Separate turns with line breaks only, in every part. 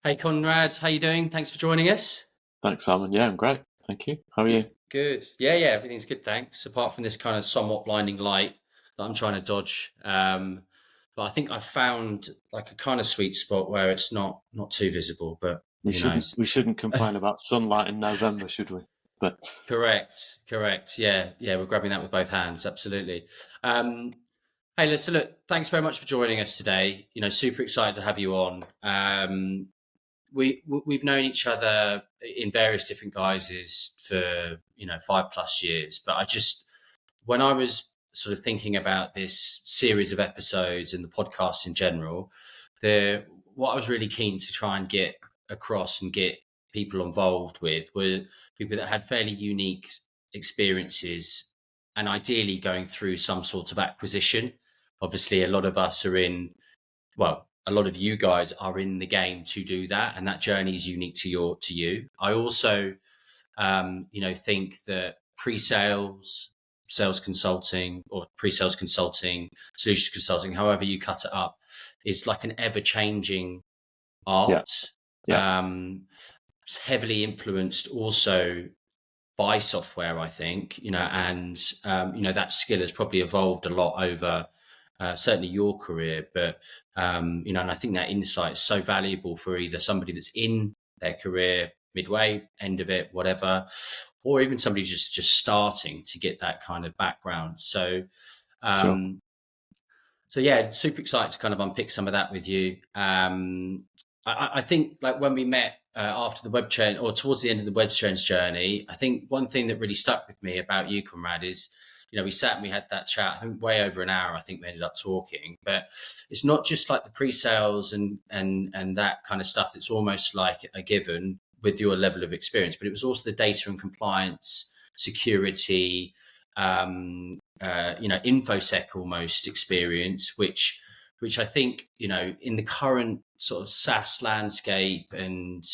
Hey Conrad, how you doing? Thanks for joining us.
Thanks, Simon. Yeah, I'm great. Thank you. How are you?
Good. Yeah, everything's good, thanks. Apart from this kind of somewhat blinding light that I'm trying to dodge. But I think I found like a kind of sweet spot where it's not too visible, but
We
who
shouldn't
knows?
we shouldn't complain about sunlight in November, should we? But
Correct. Yeah, we're grabbing that with both hands, absolutely. Um, Hey, listen, look, thanks very much for joining us today. Super excited to have you on. We've known each other in various different guises for 5+ years, but when I was sort of thinking about this series of episodes and the podcast in general, what I was really keen to try and get across and get people involved with were people that had fairly unique experiences and ideally going through some sort of acquisition. Obviously, a lot of us are a lot of you guys are in the game to do that, and that journey is unique to you. I also, think that pre-sales, sales consulting, or pre-sales consulting, solutions consulting, however you cut it up, is like an ever-changing
yeah,
art.
yeah,
It's heavily influenced also by software, I think, and that skill has probably evolved a lot over certainly your career, but and I think that insight is so valuable for either somebody that's in their career midway, end of it, whatever, or even somebody just starting to get that kind of background.
sure.
Um, so yeah, super excited to kind of unpick some of that with you. I think like when we met after the WebTrends or towards the end of the WebTrends journey, I think one thing that really stuck with me about you, Conrad, is we sat and we had that chat. I think way over an hour. I think we ended up talking, but it's not just like the pre-sales and that kind of stuff. It's almost like a given with your level of experience, but it was also the data and compliance, security, infosec almost experience, which I think in the current sort of SaaS landscape and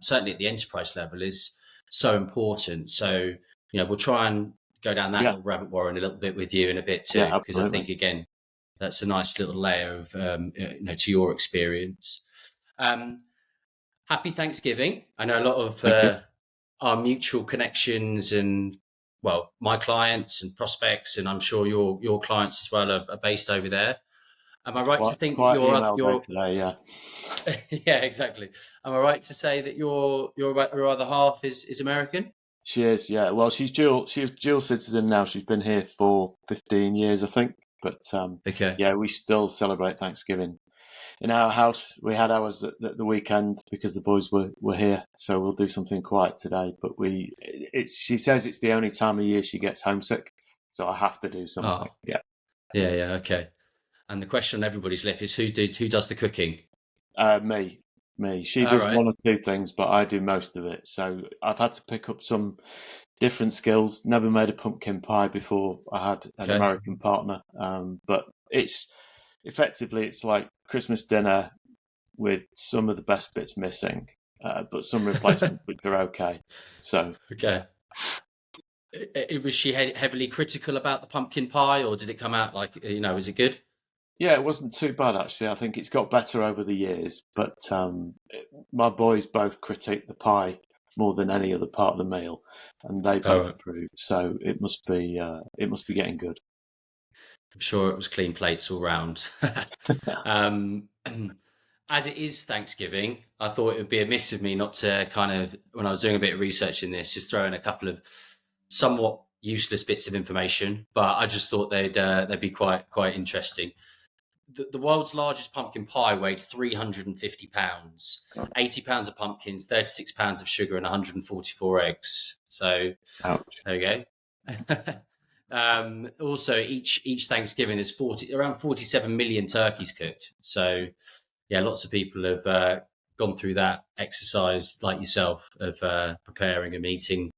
certainly at the enterprise level is so important. So we'll try and go down that
Yeah,
little rabbit warren a little bit with you in a bit
yeah,
too, because I
absolutely.
think again that's a nice little layer of to your experience. Um, Happy Thanksgiving. I know a lot of
Thank you.
our mutual connections and my clients and prospects, and I'm sure your clients as well are based over there. Am I right to think that
Quite email day today. Yeah,
yeah, exactly. Am I right to say that your other half is American?
she is. Yeah, well, she's dual citizen now. She's been here for 15 years, I think. But
Okay.
yeah, we still celebrate Thanksgiving in our house. We had ours at the weekend because the boys were here, so we'll do something quiet today. But she says it's the only time of year she gets homesick, so I have to do something.
Oh,
Yeah,
yeah, okay. And the question on everybody's lip is who does the cooking?
me, me. She
All
does
right.
one or two things, but I do most of it. So I've had to pick up some different skills. Never made a pumpkin pie before I had an
Okay.
American partner, but it's effectively it's like Christmas dinner with some of the best bits missing, but some replacements which are okay. So
Okay. Was she heavily critical about the pumpkin pie, or did it come out like is it good?
yeah, it wasn't too bad actually. I think it's got better over the years, but my boys both critique the pie more than any other part of the meal, and they
All
both
right.
approve. So it must be getting good.
I'm sure it was clean plates all round. um, as it is Thanksgiving, I thought it would be amiss of me not to kind of, when I was doing a bit of research in this, just throw in a couple of somewhat useless bits of information, but I just thought they'd be quite interesting. The world's largest pumpkin pie weighed 350 pounds,
God,
80 pounds of pumpkins, 36 pounds of sugar, and 144 eggs. So
ouch.
there we go. Also, each Thanksgiving is around 47 million turkeys cooked. So yeah, lots of people have gone through that exercise like yourself of preparing and eating.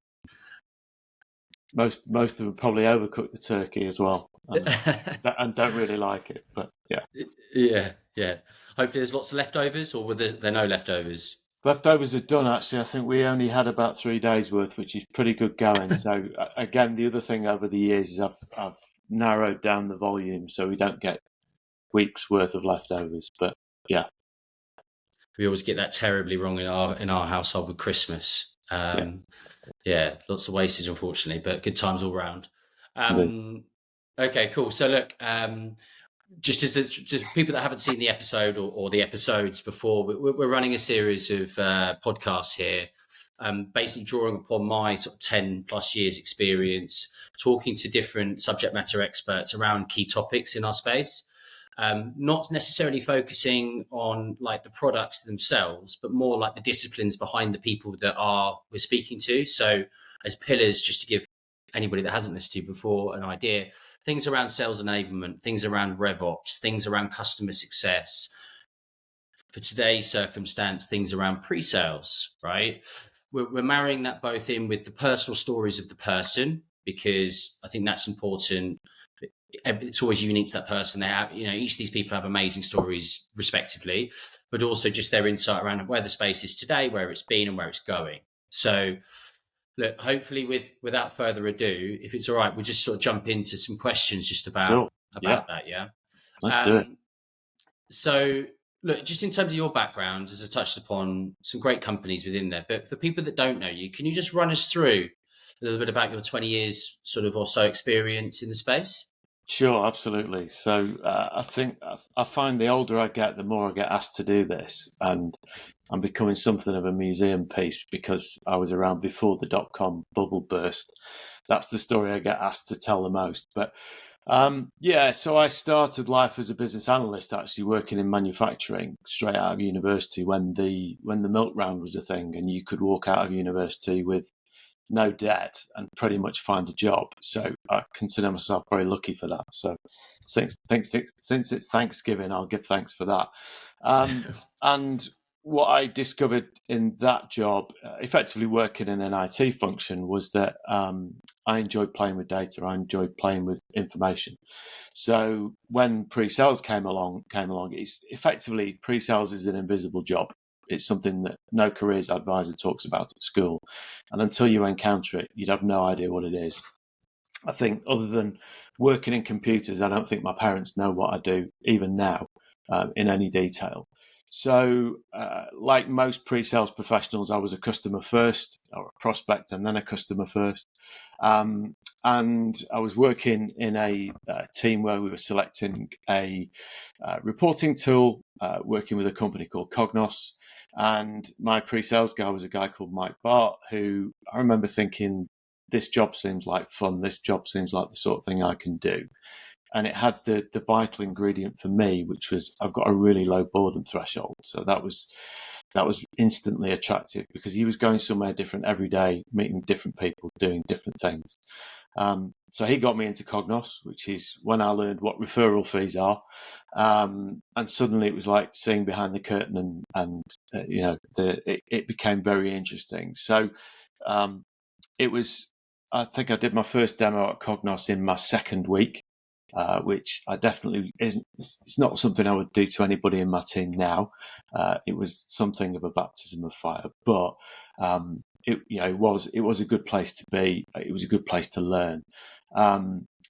Most of them probably overcook the turkey as well, and don't really like it. But yeah,
Yeah. Hopefully, there's lots of leftovers, or were there no leftovers?
leftovers are done. Actually, I think we only had about 3 days worth, which is pretty good going. So again, the other thing over the years is I've narrowed down the volume so we don't get weeks worth of leftovers. But yeah,
We always get that terribly wrong in our household with Christmas. Yeah, lots of wastage, unfortunately, but good times all round. Okay, cool. So look, just people that haven't seen the episode or the episodes before, we're running a series of podcasts here, basically drawing upon my sort of 10 plus years experience, talking to different subject matter experts around key topics in our space. Not necessarily focusing on like the products themselves, but more like the disciplines behind the people that we're speaking to. So as pillars, just to give anybody that hasn't listened to before an idea, things around sales enablement, things around RevOps, things around customer success. For today's circumstance, things around pre-sales, right? We're marrying that both in with the personal stories of the person, because I think that's important. It's always unique to that person. They have, each of these people have amazing stories respectively, but also just their insight around where the space is today, where it's been and where it's going. So look, hopefully without further ado, if it's all right, we'll just sort of jump into some questions just about that. Yeah.
Let's do it.
So look, just in terms of your background, as I touched upon, some great companies within there, but for people that don't know you, can you just run us through a little bit about your 20 years sort of or so experience in the space?
Sure, absolutely. So I think I find the older I get, the more I get asked to do this, and I'm becoming something of a museum piece because I was around before the dot-com bubble burst. That's the story I get asked to tell the most. But so I started life as a business analyst, actually working in manufacturing straight out of university when the milk round was a thing, and you could walk out of university with no debt and pretty much find a job. So I consider myself very lucky for that. So since it's Thanksgiving, I'll give thanks for that. And what I discovered in that job, effectively working in an IT function, was that I enjoyed playing with data. I enjoyed playing with information. So when pre-sales came along, it's effectively pre-sales is an invisible job. It's something that no careers advisor talks about at school. And until you encounter it, you'd have no idea what it is. I think other than working in computers, I don't think my parents know what I do, even now, in any detail. So, like most pre-sales professionals, I was a customer first, or a prospect, and then a customer first. And I was working in a team where we were selecting a reporting tool, working with a company called Cognos. And my pre-sales guy was a guy called Mike Bart, who I remember thinking, this job seems like fun. This job seems like the sort of thing I can do. And it had the vital ingredient for me, which was I've got a really low boredom threshold. So that was instantly attractive because he was going somewhere different every day, meeting different people, doing different things. So he got me into Cognos, which is when I learned what referral fees are. And suddenly it was like seeing behind the curtain, and it became very interesting. So it was, I think I did my first demo at Cognos in my second week, which I definitely isn't. It's not something I would do to anybody in my team now. It was something of a baptism of fire, but it was a good place to be. It was a good place to learn.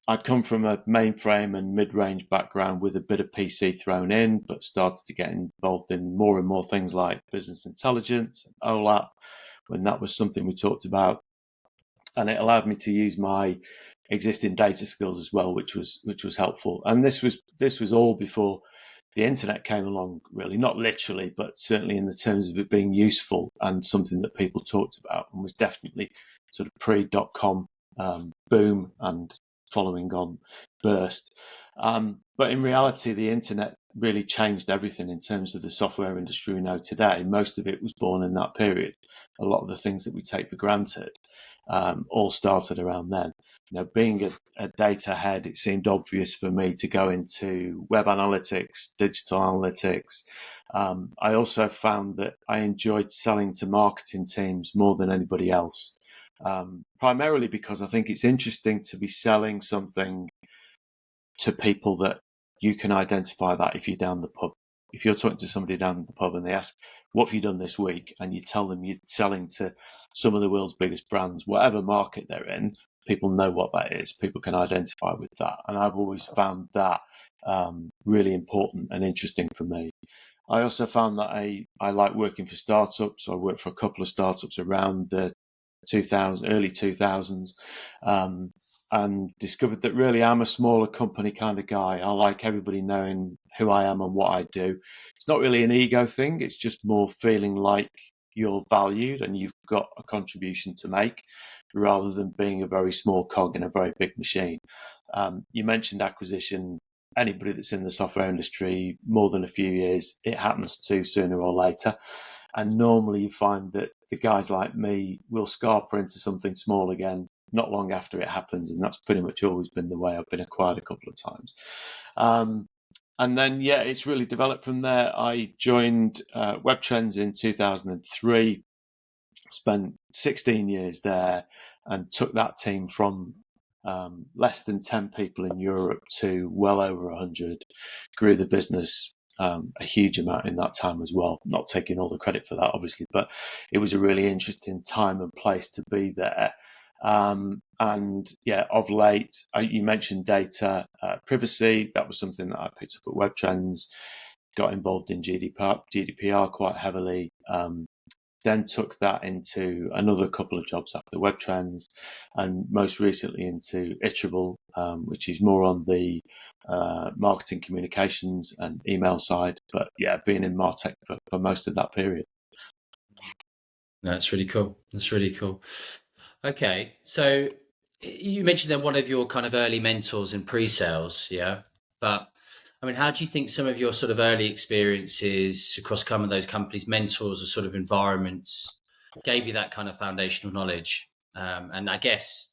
I'd come from a mainframe and mid-range background with a bit of PC thrown in, but started to get involved in more and more things like business intelligence and OLAP when that was something we talked about. And it allowed me to use my existing data skills as well, which was helpful. And this was all before the internet came along, really, not literally, but certainly in the terms of it being useful and something that people talked about, and was definitely sort of pre-dot-com boom and following on burst. But in reality, the internet really changed everything in terms of the software industry we know today. Most of it was born in that period. A lot of the things that we take for granted all started around then. Being a data head, it seemed obvious for me to go into web analytics, digital analytics. I also found that I enjoyed selling to marketing teams more than anybody else, primarily because I think it's interesting to be selling something to people that you can identify that if you're down the pub. If you're talking to somebody down the pub and they ask, what have you done this week? And you tell them you're selling to some of the world's biggest brands, whatever market they're in, people know what that is. People can identify with that. And I've always found that really important and interesting for me. I also found that I like working for startups. I worked for a couple of startups around the early 2000s, and discovered that really I'm a smaller company kind of guy. I like everybody knowing who I am and what I do. It's not really an ego thing. It's just more feeling like you're valued and you've got a contribution to make, rather than being a very small cog in a very big machine. You mentioned acquisition. Anybody that's in the software industry more than a few years, it happens to sooner or later. And normally you find that the guys like me will scarper into something small again not long after it happens. And that's pretty much always been the way. I've been acquired a couple of times. And then, yeah, it's really developed from there. I joined WebTrends in 2003, spent 16 years there, and took that team from less than 10 people in Europe to well over 100. Grew the business a huge amount in that time as well. Not taking all the credit for that, obviously, but it was a really interesting time and place to be there. And yeah, of late, you mentioned data privacy. That was something that I picked up at WebTrends. Got involved in GDPR quite heavily. Then took that into another couple of jobs after WebTrends, and most recently into Iterable, which is more on the marketing communications and email side. But yeah, being in MarTech for most of that period.
That's really cool. That's really cool. Okay, so you mentioned that one of your kind of early mentors in pre-sales, yeah. But I mean, how do you think some of your sort of early experiences across some of those companies, mentors, or sort of environments, gave you that kind of foundational knowledge, and I guess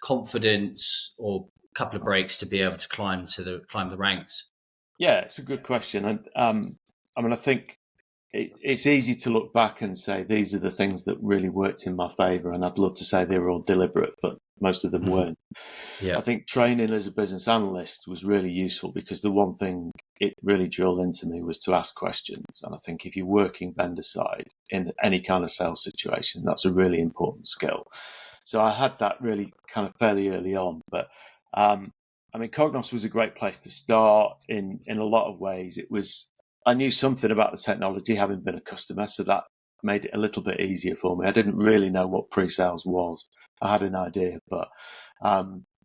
confidence, or a couple of breaks to be able to climb the ranks?
Yeah, it's a good question, and I mean, I think it's easy to look back and say these are the things that really worked in my favour, and I'd love to say they were all deliberate, but most of them weren't.
Yeah.
I think training as a business analyst was really useful, because the one thing it really drilled into me was to ask questions. And I think if you're working vendor side in any kind of sales situation, that's a really important skill. So I had that really kind of fairly early on. But I mean, Cognos was a great place to start in a lot of ways. I knew something about the technology, having been a customer, so that made it a little bit easier for me. I didn't really know what pre-sales was. I had an idea, but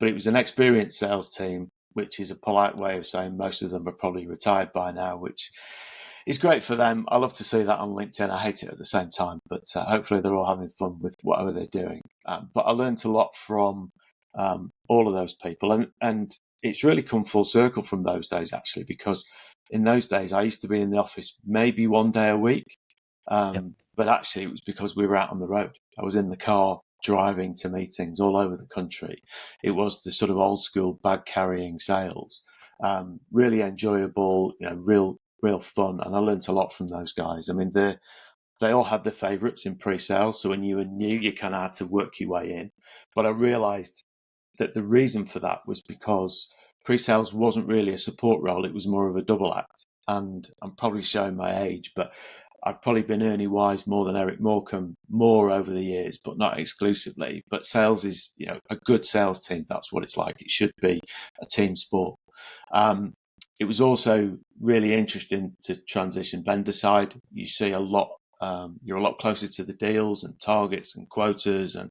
it was an experienced sales team, which is a polite way of saying most of them are probably retired by now, which is great for them. I love to see that on LinkedIn. I hate it at the same time, but hopefully they're all having fun with whatever they're doing. But I learned a lot from all of those people, and it's really come full circle from those days, actually, because in those days I used to be in the office maybe one day a week, but actually it was because we were out on the road. I was in the car driving to meetings all over the country. It was the sort of old school bag carrying sales. Really enjoyable, real fun, and I learnt a lot from those guys. I mean, they all had their favourites in pre-sales, so when you were new, you kind of had to work your way in. But I realised that the reason for that was because pre-sales wasn't really a support role; it was more of a double act. And I'm probably showing my age, but I've probably been Ernie Wise more than Eric Morecambe more over the years, but not exclusively. But sales is, a good sales team. That's what it's like. It should be a team sport. It was also really interesting to transition vendor side. You see a lot. You're a lot closer to the deals and targets and quotas and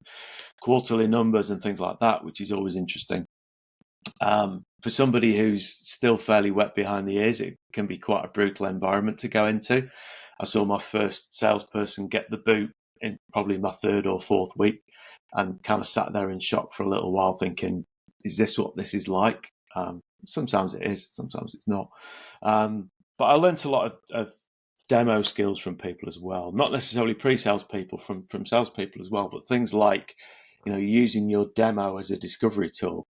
quarterly numbers and things like that, which is always interesting. For somebody who's still fairly wet behind the ears, it can be quite a brutal environment to go into. I saw my first salesperson get the boot in probably my third or fourth week, and kind of sat there in shock for a little while thinking, is this what this is like? Sometimes it is, sometimes it's not. But I learned a lot of demo skills from people as well, not necessarily pre-sales people, from salespeople as well, but things like, using your demo as a discovery tool,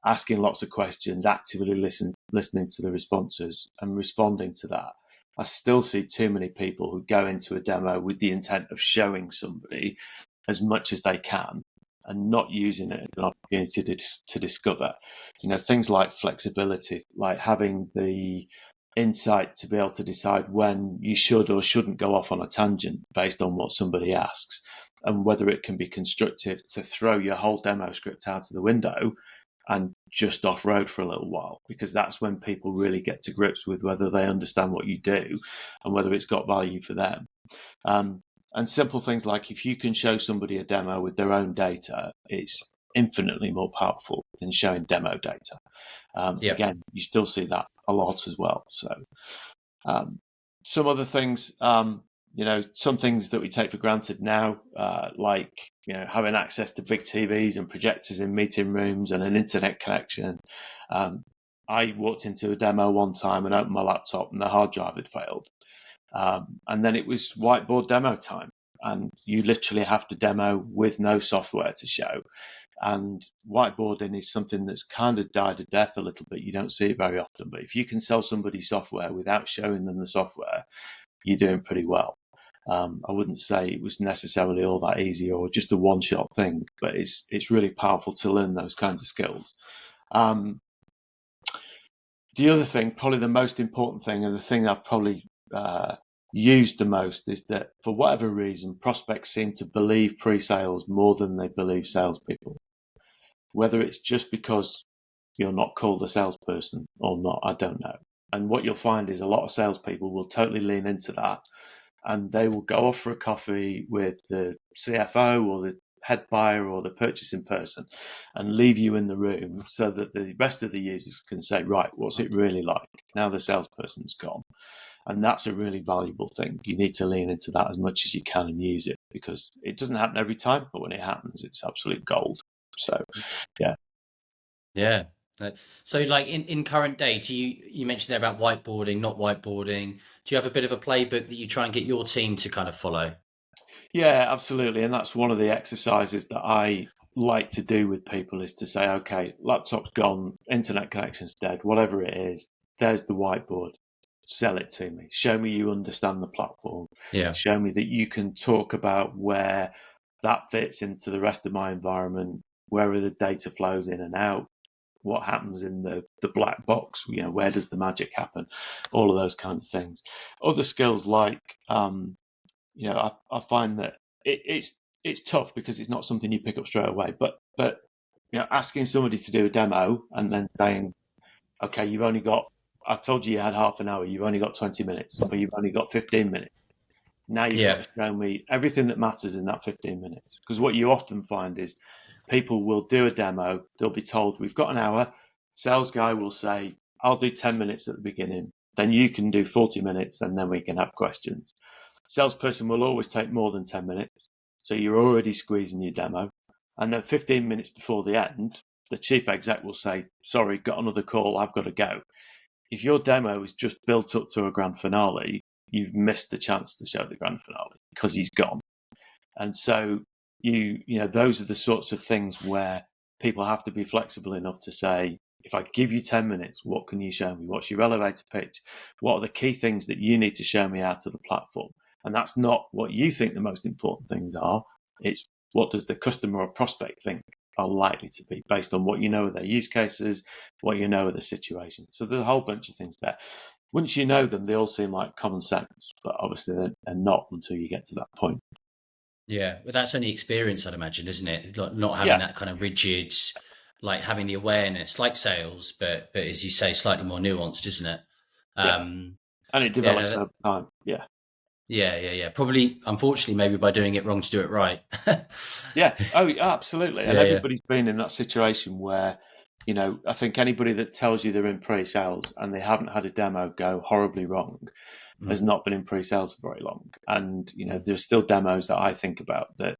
asking lots of questions, actively listening to the responses and responding to that. I still see too many people who go into a demo with the intent of showing somebody as much as they can and not using it as an opportunity to discover, things like flexibility, like having the insight to be able to decide when you should or shouldn't go off on a tangent based on what somebody asks. and whether it can be constructive to throw your whole demo script out of the window and just off-road for a little while, because that's when people really get to grips with whether they understand what you do and whether it's got value for them. And simple things like if you can show somebody a demo with their own data, it's infinitely more powerful than showing demo data. Again, you still see that a lot as well. So some other things, some things that we take for granted now, like having access to big TVs and projectors in meeting rooms and an internet connection. I walked into a demo one time and opened my laptop and the hard drive had failed. And then it was whiteboard demo time, and you literally have to demo with no software to show. And whiteboarding is something that's kind of died a death a little bit. You don't see it very often, but if you can sell somebody software without showing them the software, you're doing pretty well. I wouldn't say it was necessarily all that easy or just a one-shot thing, but it's really powerful to learn those kinds of skills. The other thing, probably the most important thing, and the thing I've probably used the most, is that for whatever reason, prospects seem to believe pre-sales more than they believe salespeople. Whether it's just because you're not called a salesperson or not, I don't know. And what you'll find is a lot of salespeople will totally lean into that, and they will go off for a coffee with the CFO or the head buyer or the purchasing person and leave you in the room so that the rest of the users can say, right, what's it really like? Now the salesperson's gone. And that's a really valuable thing. You need to lean into that as much as you can and use it, because it doesn't happen every time, but when it happens, it's absolute gold. So, yeah.
Yeah. So like in current day, you mentioned there about whiteboarding, not whiteboarding. Do you have a bit of a playbook that you try and get your team to kind of follow?
Yeah, absolutely. And that's one of the exercises that I like to do with people, is to say, okay, laptop's gone, internet connection's dead, whatever it is, there's the whiteboard. Sell it to me. Show me you understand the platform.
Yeah.
Show me that you can talk about where that fits into the rest of my environment, where are the data flows in and out, what happens in the black box, where does the magic happen, all of those kinds of things. Other skills like, I find that it's tough because it's not something you pick up straight away, but asking somebody to do a demo and then saying, okay, I told you had half an hour, you've only got 20 minutes, or you've only got 15 minutes. Now you've got to show me everything that matters in that 15 minutes. Because what you often find is people will do a demo, they'll be told, we've got an hour. Sales guy will say, I'll do 10 minutes at the beginning, then you can do 40 minutes, and then we can have questions. Salesperson will always take more than 10 minutes. So you're already squeezing your demo. And then 15 minutes before the end, the chief exec will say, sorry, got another call, I've got to go. If your demo is just built up to a grand finale, you've missed the chance to show the grand finale because he's gone. And so those are the sorts of things where people have to be flexible enough to say, if I give you 10 minutes, what can you show me? What's your elevator pitch? What are the key things that you need to show me out of the platform? And that's not what you think the most important things are. It's what does the customer or prospect think are likely to be, based on what you know of their use cases, what you know of the situation. So there's a whole bunch of things there. Once you know them, they all seem like common sense, but obviously they're not until you get to that point.
Yeah, but that's only experience, I'd imagine, isn't it? Like not having that kind of rigid, like having the awareness, like sales, but as you say, slightly more nuanced, isn't it?
And it develops over time. Yeah.
Yeah. Probably, unfortunately, maybe by doing it wrong to do it right.
Yeah. Oh, absolutely. And everybody's been in that situation where, I think anybody that tells you they're in pre-sales and they haven't had a demo go horribly wrong has not been in pre-sales for very long. And, there's still demos that I think about that,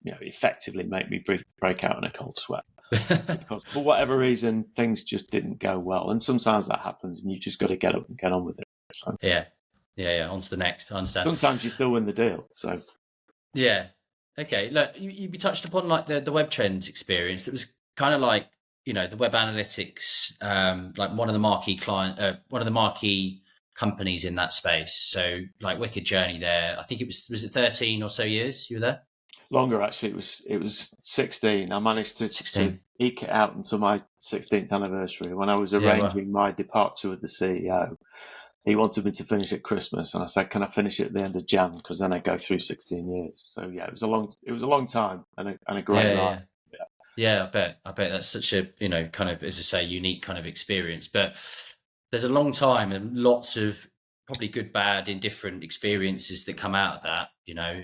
effectively make me break out in a cold sweat. Because for whatever reason, things just didn't go well. And sometimes that happens and you just got to get up and get on with it. So.
Yeah. On to the next. I understand.
Sometimes you still win the deal. So.
Yeah. Okay. Look, you touched upon like the WebTrends experience. It was kind of like, the web analytics, like one of the marquee companies in that space. So like wicked journey there. I think was it 13 or so years you were there?
Longer, actually. It was 16. I managed to eke it out until my 16th anniversary when I was arranging my departure with the CEO. he wanted me to finish at Christmas, and I said, "Can I finish it at the end of Jan? Because then I go through 16 years." So yeah, it was a long time and a great
Yeah,
ride.
yeah. Yeah, I bet that's such a, kind of, as I say, unique kind of experience. But there's a long time and lots of probably good, bad, indifferent experiences that come out of that.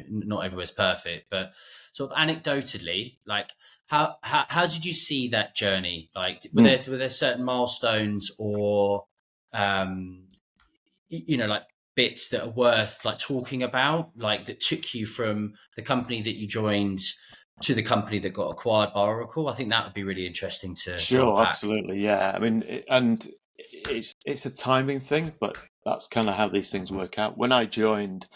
Not everywhere's perfect, but sort of anecdotally, like how did you see that journey? Like, were there certain milestones or um, like bits that are worth like talking about, like that took you from the company that you joined to the company that got acquired by Oracle? I think that would be really interesting to
Sure,
unpack.
absolutely, yeah. I mean, and it's a timing thing, but that's kind of how these things work out. When I joined,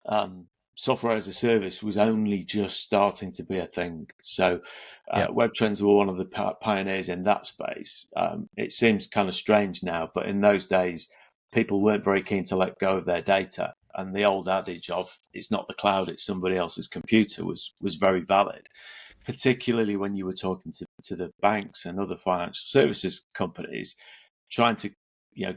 um, software as a service was only just starting to be a thing. So,
Yeah,
WebTrends were one of the pioneers in that space. It seems kind of strange now, but in those days, people weren't very keen to let go of their data. And the old adage of "it's not the cloud, it's somebody else's computer" was very valid, particularly when you were talking to the banks and other financial services companies, trying to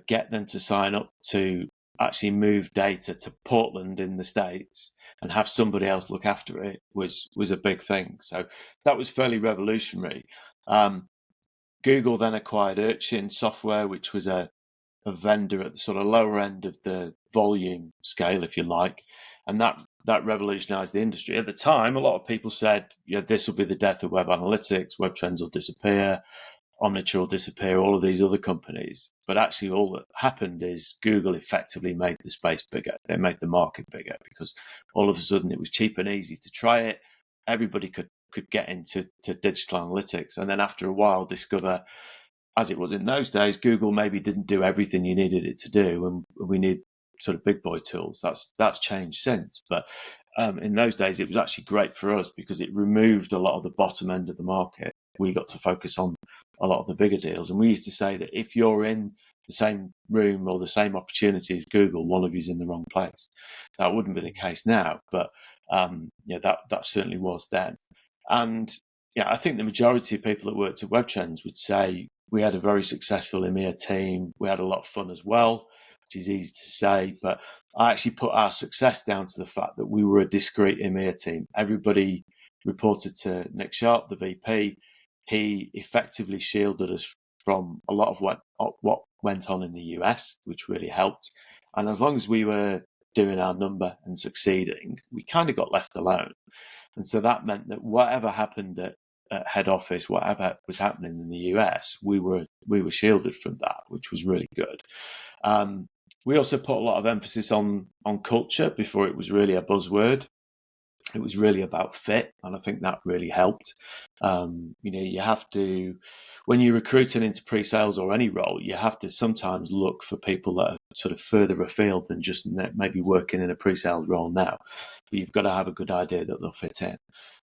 get them to sign up to actually move data to Portland in the States and have somebody else look after it was a big thing. So that was fairly revolutionary. Google then acquired Urchin Software, which was a vendor at the sort of lower end of the volume scale, if you like, and that revolutionized the industry. At the time, a lot of people said, "Yeah, this will be the death of web analytics. WebTrends will disappear. Omniture will disappear. All of these other companies." But actually, all that happened is Google effectively made the space bigger. They made the market bigger because all of a sudden it was cheap and easy to try it. Everybody could get into digital analytics, and then after a while discover, as it was in those days, Google maybe didn't do everything you needed it to do, and we need sort of big boy tools. That's changed since, but in those days it was actually great for us because it removed a lot of the bottom end of the market. We got to focus on a lot of the bigger deals, and we used to say that if you're in the same room or the same opportunity as Google, one of you's in the wrong place. That wouldn't be the case now, but that certainly was then. And yeah, I think the majority of people that worked at WebTrends would say we had a very successful EMEA team. We had a lot of fun as well, which is easy to say, but I actually put our success down to the fact that we were a discrete EMEA team. Everybody reported to Nick Sharp, the VP. He effectively shielded us from a lot of what went on in the US, which really helped. And as long as we were doing our number and succeeding, we kind of got left alone. And so that meant that whatever happened at head office, whatever was happening in the US, we were shielded from that, which was really good. We also put a lot of emphasis on culture before it was really a buzzword. It was really about fit, and I think that really helped. You have to, when you're recruiting into pre-sales or any role, you have to sometimes look for people that are sort of further afield than just maybe working in a pre-sales role now. But you've got to have a good idea that they'll fit in.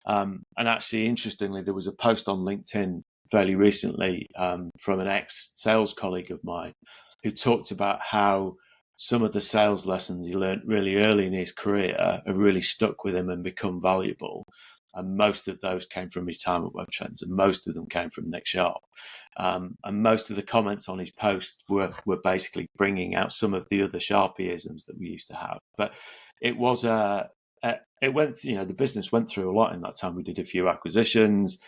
And actually, interestingly, there was a post on LinkedIn fairly recently from an ex-sales colleague of mine who talked about how some of the sales lessons he learned really early in his career have really stuck with him and become valuable. And most of those came from his time at WebTrends, and most of them came from Nick Sharp. And most of the comments on his post were basically bringing out some of the other Sharpieisms that we used to have. But it was it went, the business went through a lot in that time. We did a few acquisitions.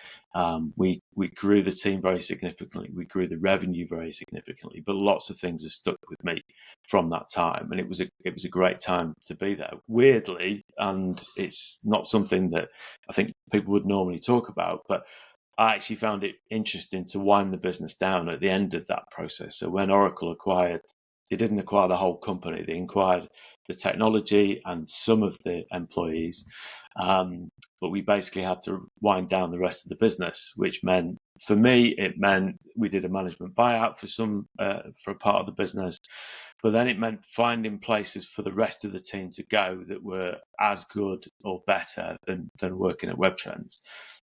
We grew the team very significantly. We grew the revenue very significantly. But lots of things have stuck with me from that time, and it was a great time to be there. Weirdly, and it's not something that I think people would normally talk about, but I actually found it interesting to wind the business down at the end of that process. So when Oracle acquired, they didn't acquire the whole company. They acquired the technology and some of the employees. But we basically had to wind down the rest of the business, which meant, for me, it meant we did a management buyout for a part of the business. But then it meant finding places for the rest of the team to go that were as good or better than working at WebTrends.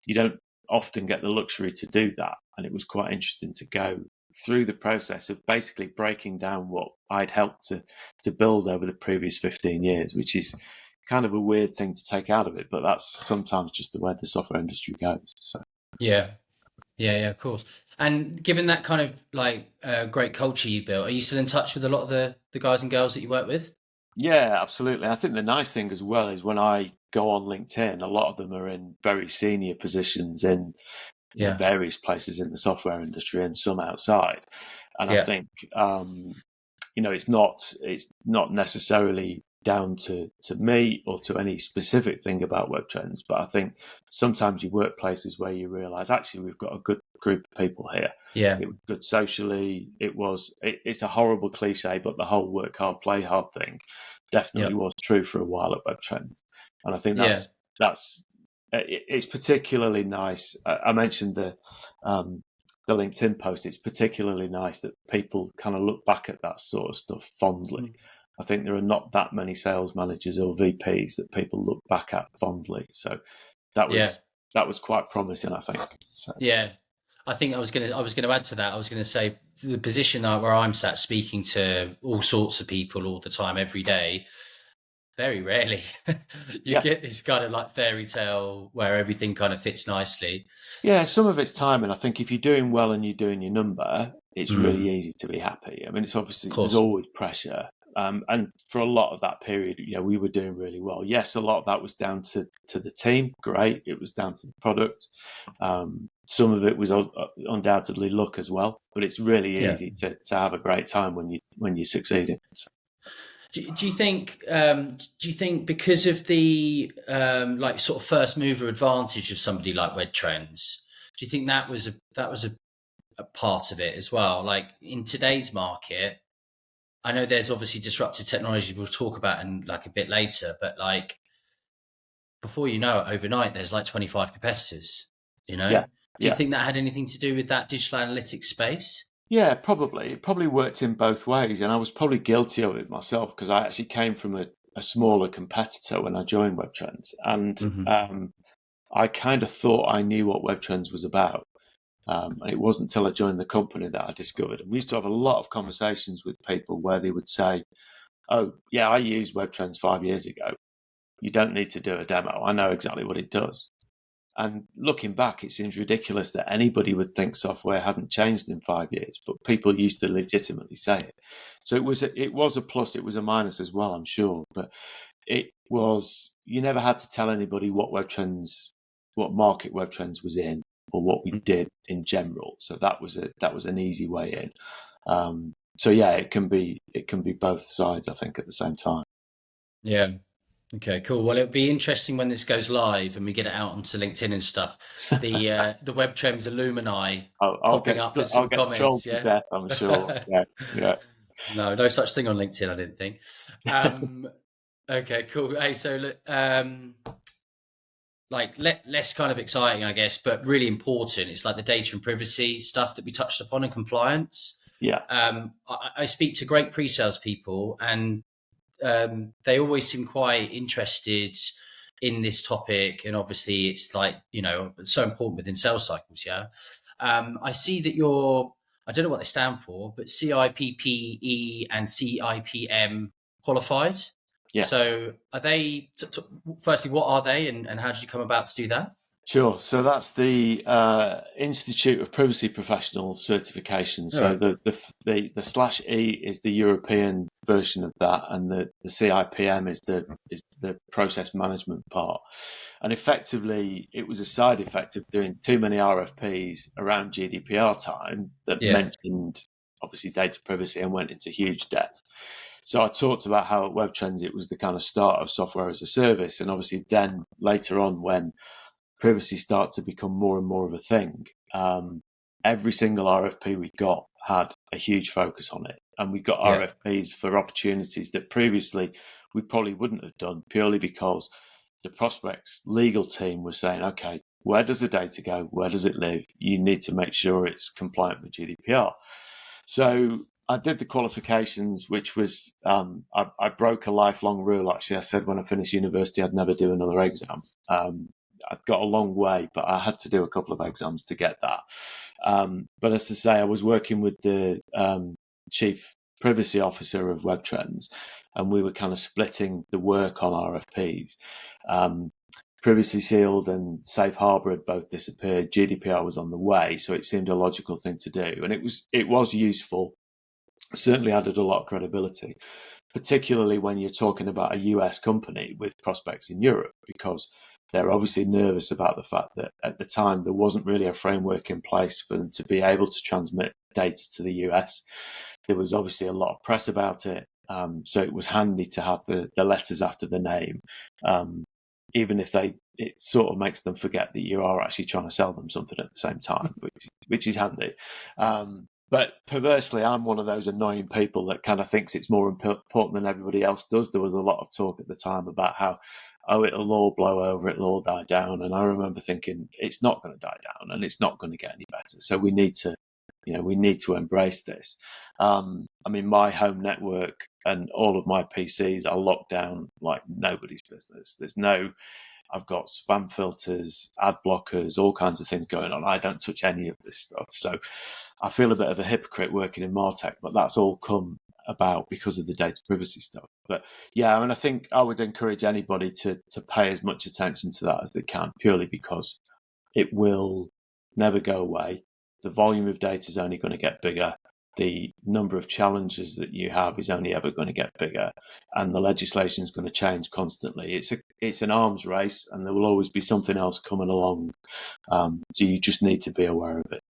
You don't often get the luxury to do that. And it was quite interesting to go through the process of basically breaking down what I'd helped to build over the previous 15 years, which is kind of a weird thing to take out of it, but that's sometimes just the way the software industry goes. So
yeah, yeah, of course. And given that kind of like great culture you built, are you still in touch with a lot of the guys and girls that you work with?
Yeah, absolutely. I think the nice thing as well is when I go on LinkedIn, a lot of them are in very senior positions in
Yeah,
various places in the software industry and some outside. And I
yeah,
think it's not necessarily down to me or to any specific thing about web trends, but I think sometimes you work places where you realize actually we've got a good group of people here.
yeah,
It was good socially. It's a horrible cliche, but the whole work hard, play hard thing
yeah,
definitely was true for a while at web trends. And I think
yeah.
that's it's particularly nice. I mentioned the LinkedIn post. It's particularly nice that people kind of look back at that sort of stuff fondly.
Mm.
I think there are not that many sales managers or VPs that people look back at fondly. So that
Yeah,
was that was quite promising, I think. So
yeah. I think I was gonna add to that. I was gonna say the position where I'm sat, speaking to all sorts of people all the time, every day. Very rarely you
yeah,
get this kind of like fairy tale where everything kind of fits nicely.
yeah. Some of it's timing. I think if you're doing well and you're doing your number, it's really
Mm,
easy to be happy. I mean, it's
of
obviously there's
course.
always pressure. And for a lot of that period, we were doing really well. Yes, a lot of that was down to the team. Great. It was down to the product. Some of it was undoubtedly luck as well, but it's really
Yeah.
easy to have a great time when you're succeeding. So,
Do you think because of the like sort of first mover advantage of somebody like WebTrends, do you think that was a part of it as well? Like in today's market, I know there's obviously disruptive technology we'll talk about in like a bit later, but like before you know it, overnight there's like 25 competitors. You know,
yeah,
do you
yeah.
think that had anything to do with that digital analytics space?
Yeah, probably. It probably worked in both ways, and I was probably guilty of it myself because I actually came from a smaller competitor when I joined WebTrends, and
Hmm.
I kind of thought I knew what WebTrends was about. And it wasn't until I joined the company that I discovered. And we used to have a lot of conversations with people where they would say, "Oh, yeah, I used WebTrends 5 years ago. You don't need to do a demo. I know exactly what it does." And looking back, it seems ridiculous that anybody would think software hadn't changed in 5 years, but people used to legitimately say it. So it was a plus, it was a minus as well, I'm sure. But it was you never had to tell anybody what market web trends was in, or what we did in general. So that was an easy way in. So yeah, it can be both sides, I think, at the same time.
Yeah. Okay, cool. Well, it'll be interesting when this goes live and we get it out onto LinkedIn and stuff. The web trends alumni
I'll
popping
get
up with
I'll
some
get trolled
comments.
to
Yeah.
death, I'm sure. Yeah, yeah.
No, no such thing on LinkedIn, I didn't think. Um, okay, cool. Hey, so look, like less kind of exciting, I guess, but really important. It's like the data and privacy stuff that we touched upon and compliance.
Yeah,
I speak to great pre-sales people, and they always seem quite interested in this topic. And obviously, it's like, it's so important within sales cycles. Yeah. I see that I don't know what they stand for, but CIPPE and CIPM qualified.
yeah.
So are they, firstly, what are they, and how did you come about to do that?
Sure. So that's the Institute of Privacy Professional certification.
All
So
right.
the slash E is the European version of that, and the CIPM is the process management part. And effectively, it was a side effect of doing too many RFPs around GDPR time that
Yeah.
mentioned obviously data privacy and went into huge depth. So I talked about how at WebTrends it was the kind of start of software as a service, and obviously then later on when privacy started to become more and more of a thing, every single RFP we got had a huge focus on it. And we got
Yeah.
RFPs for opportunities that previously we probably wouldn't have done, purely because the prospects legal team was saying, okay, where does the data go? Where does it live? You need to make sure it's compliant with GDPR. So I did the qualifications, which was I broke a lifelong rule. Actually, I said when I finished university, I'd never do another exam. I'd got a long way, but I had to do a couple of exams to get that. But as to say, I was working with the chief privacy officer of WebTrends, and we were kind of splitting the work on RFPs. Um, Privacy Shield and Safe Harbor had both disappeared. GDPR was on the way, so it seemed a logical thing to do, and it was useful. Certainly added a lot of credibility, particularly when you're talking about a US company with prospects in Europe, because they're obviously nervous about the fact that at the time there wasn't really a framework in place for them to be able to transmit data to the US. There was obviously a lot of press about it, so it was handy to have the letters after the name, even if it sort of makes them forget that you are actually trying to sell them something at the same time, which is handy. But perversely, I'm one of those annoying people that kind of thinks it's more important than everybody else does. There was a lot of talk at the time about how, oh, it'll all blow over, it'll all die down. And I remember thinking, it's not going to die down and it's not going to get any better. So we need to embrace this. I mean, my home network and all of my PCs are locked down like nobody's business. I've got spam filters, ad blockers, all kinds of things going on. I don't touch any of this stuff. So I feel a bit of a hypocrite working in Martech, but that's all come about because of the data privacy stuff. But yeah, I mean, I think I would encourage anybody to pay as much attention to that as they can, purely because it will never go away. The volume of data is only going to get bigger. The number of challenges that you have is only ever going to get bigger, and the legislation is going to change constantly. It's an arms race, and there will always be something else coming along. So you just need to be aware of it.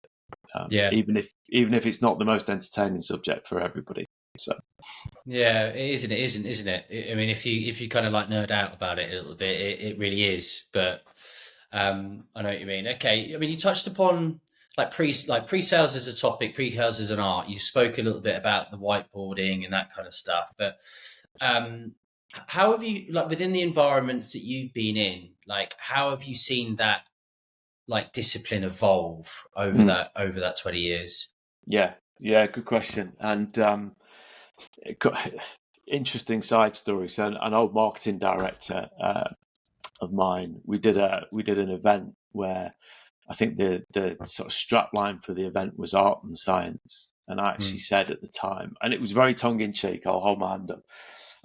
Even if it's not the most entertaining subject for everybody. So
yeah, it isn't it? I mean, if you kind of like nerd out about it a little bit, it really is. But I know what you mean. Okay, I mean, you touched upon pre-sales as a topic, pre-sales as an art. You spoke a little bit about the whiteboarding and that kind of stuff. But how have you, like, within the environments that you've been in, like, how have you seen that, like, discipline evolve over that 20 years?
Yeah, good question. And interesting side story. So an old marketing director of mine, we did an event where I think the sort of strapline for the event was art and science. And I actually said at the time, and it was very tongue in cheek, I'll hold my hand up.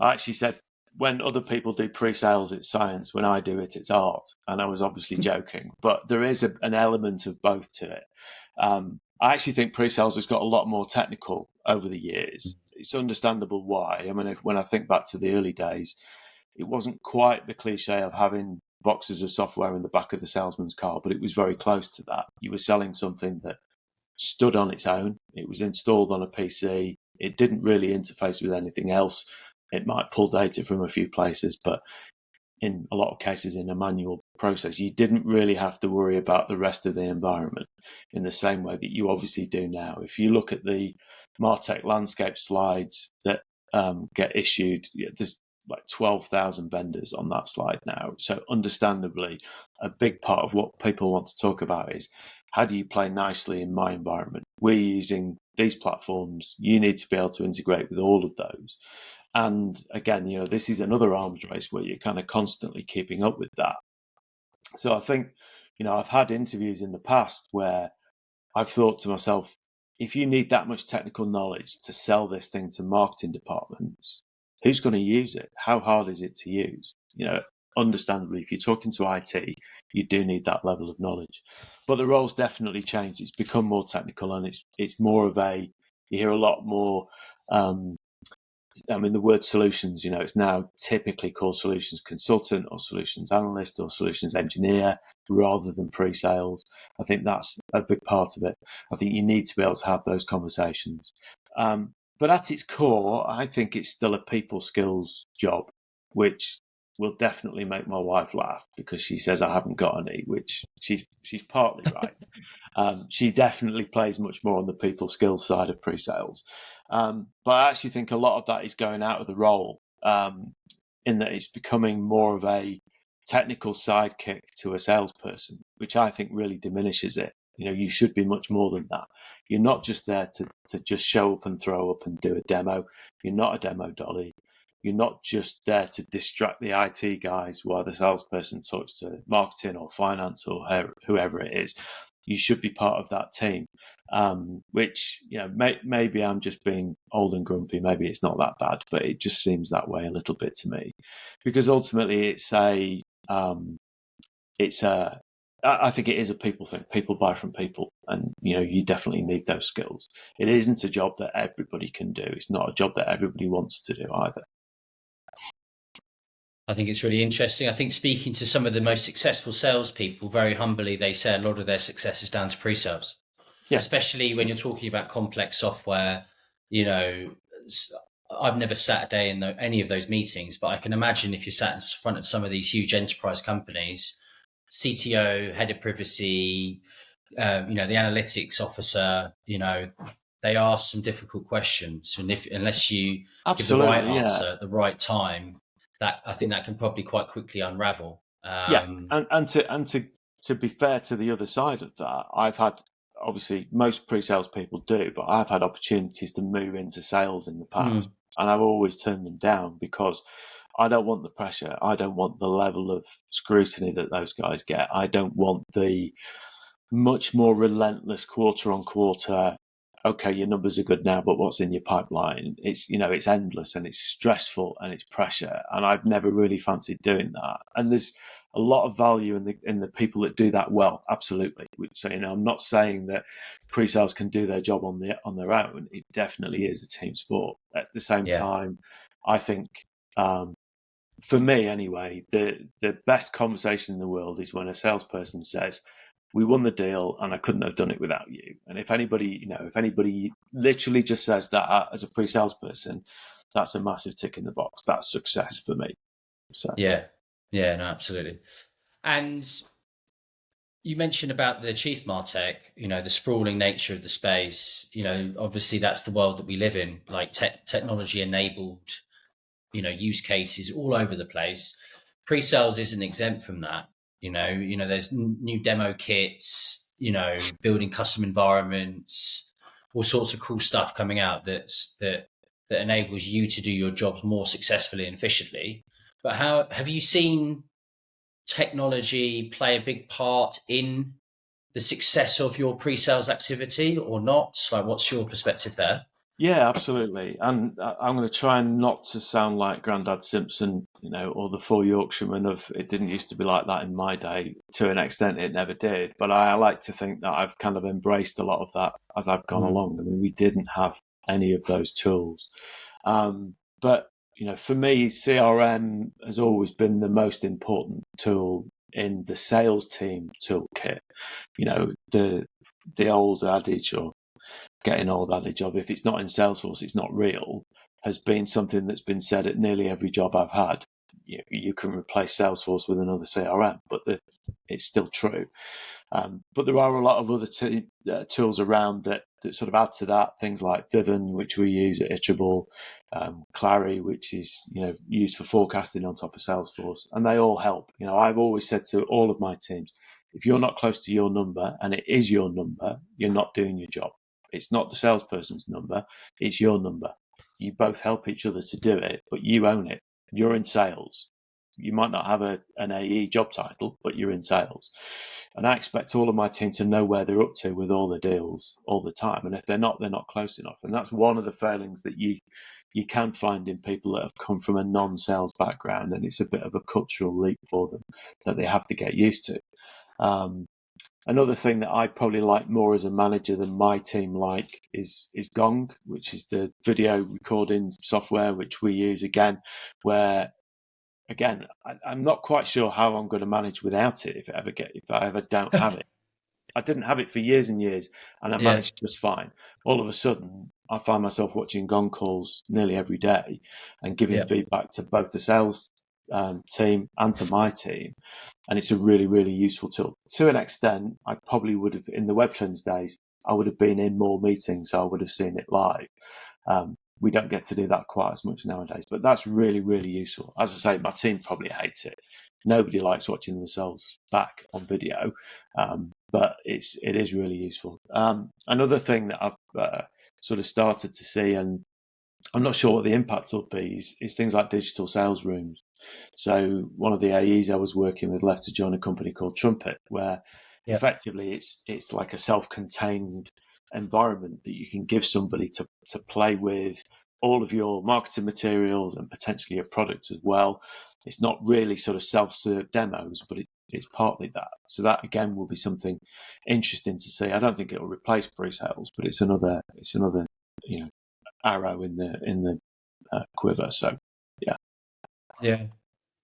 I actually said, when other people do pre-sales, it's science. When I do it, it's art. And I was obviously joking, but there is an element of both to it. I actually think pre-sales has got a lot more technical over the years. It's understandable why. I mean, when I think back to the early days, it wasn't quite the cliche of having boxes of software in the back of the salesman's car, but it was very close to that. You were selling something that stood on its own. It was installed on a PC. It didn't really interface with anything else. It might pull data from a few places, but in a lot of cases in a manual process, you didn't really have to worry about the rest of the environment in the same way that you obviously do now. If you look at the Martech landscape slides that get issued, there's like 12,000 vendors on that slide now. So understandably, a big part of what people want to talk about is, how do you play nicely in my environment? We're using these platforms. You need to be able to integrate with all of those. And again, this is another arms race where you're kind of constantly keeping up with that. So I think, I've had interviews in the past where I've thought to myself, if you need that much technical knowledge to sell this thing to marketing departments, who's going to use it? How hard is it to use? Understandably, if you're talking to IT, you do need that level of knowledge. But the role's definitely changed. It's become more technical, and it's more of you hear a lot more. The word solutions, it's now typically called solutions consultant or solutions analyst or solutions engineer rather than pre-sales. I think that's a big part of it. I think you need to be able to have those conversations. But at its core, I think it's still a people skills job, which will definitely make my wife laugh because she says I haven't got any, which she's partly right. She definitely plays much more on the people skills side of pre-sales. But I actually think a lot of that is going out of the role, in that it's becoming more of a technical sidekick to a salesperson, which I think really diminishes it. You should be much more than that. You're not just there to just show up and throw up and do a demo. You're not a demo dolly. You're not just there to distract the IT guys while the salesperson talks to marketing or finance or whoever it is. You should be part of that team, which, maybe I'm just being old and grumpy. Maybe it's not that bad, but it just seems that way a little bit to me, because ultimately it's it's I think it is a people thing. People buy from people, and you definitely need those skills. It isn't a job that everybody can do. It's not a job that everybody wants to do either.
I think it's really interesting. I think speaking to some of the most successful salespeople, very humbly, they say a lot of their success is down to pre-sales, especially when you're talking about complex software. I've never sat a day in any of those meetings, but I can imagine if you're sat in front of some of these huge enterprise companies, CTO, head of privacy, the analytics officer, they ask some difficult questions, and unless you give the right answer at the right time, that I think that can probably quite quickly unravel.
And to be fair to the other side of that, I've had, obviously most pre-sales people do, but I've had opportunities to move into sales in the past, and I've always turned them down because I don't want the pressure. I don't want the level of scrutiny that those guys get. I don't want the much more relentless quarter on quarter. Okay, your numbers are good now, but what's in your pipeline? It's endless and it's stressful and it's pressure, and I've never really fancied doing that. And there's a lot of value in the people that do that well, absolutely. So I'm not saying that pre-sales can do their job on their own. It definitely is a team sport. At the same time, I think for me anyway, the best conversation in the world is when a salesperson says, we won the deal and I couldn't have done it without you. And if anybody literally just says that as a pre-salesperson, that's a massive tick in the box. That's success for me. So
no, absolutely. And you mentioned about the chief martech, the sprawling nature of the space. Obviously that's the world that we live in, like technology enabled, use cases all over the place. Pre-sales isn't exempt from that. There's new demo kits, building custom environments, all sorts of cool stuff coming out that enables you to do your jobs more successfully and efficiently. But how have you seen technology play a big part in the success of your pre-sales activity or not? Like, what's your perspective there?
Yeah, absolutely. And I'm going to try and not to sound like Grandad Simpson, or the four Yorkshiremen of it didn't used to be like that in my day. To an extent, it never did. But I like to think that I've kind of embraced a lot of that as I've gone along. I mean, we didn't have any of those tools. But, for me, CRM has always been the most important tool in the sales team toolkit. The old adage, or getting old adage of if it's not in Salesforce, it's not real, has been something that's been said at nearly every job I've had. You can replace Salesforce with another CRM, but it's still true. But there are a lot of other tools around that sort of add to that. Things like Vivin, which we use at Iterable, Clary, which is used for forecasting on top of Salesforce, and they all help. I've always said to all of my teams, if you're not close to your number and it is your number, you're not doing your job. It's not the salesperson's number, it's your number. You both help each other to do it, but you own it. You're in sales. You might not have an AE job title, but you're in sales. And I expect all of my team to know where they're up to with all the deals all the time. And if they're not close enough. And that's one of the failings that you can find in people that have come from a non-sales background. And it's a bit of a cultural leap for them that they have to get used to. Another thing that I probably like more as a manager than my team like is Gong, which is the video recording software which we use again, where again I'm not quite sure how I'm going to manage without it if I ever don't have it. I didn't have it for years and years, and I managed just fine. All of a sudden, I find myself watching Gong calls nearly every day and giving feedback to both the sales team and to my team. And it's a really, really useful tool. To an extent, I probably would have, in the WebTrends days, I would have been in more meetings, so I would have seen it live. We don't get to do that quite as much nowadays, but that's really, really useful. As I say, my team probably hates it. Nobody likes watching themselves back on video, but it is really useful. Another thing that I've sort of started to see, and I'm not sure what the impact will be, is things like digital sales rooms. So one of the AEs I was working with left to join a company called Trumpet, where effectively it's like a self-contained environment that you can give somebody to play with all of your marketing materials and potentially your products as well. It's not really sort of self-serve demos, but it's partly that. So that again will be something interesting to see. I don't think it'll replace pre-sales, but it's another arrow in the quiver. So yeah.
Yeah.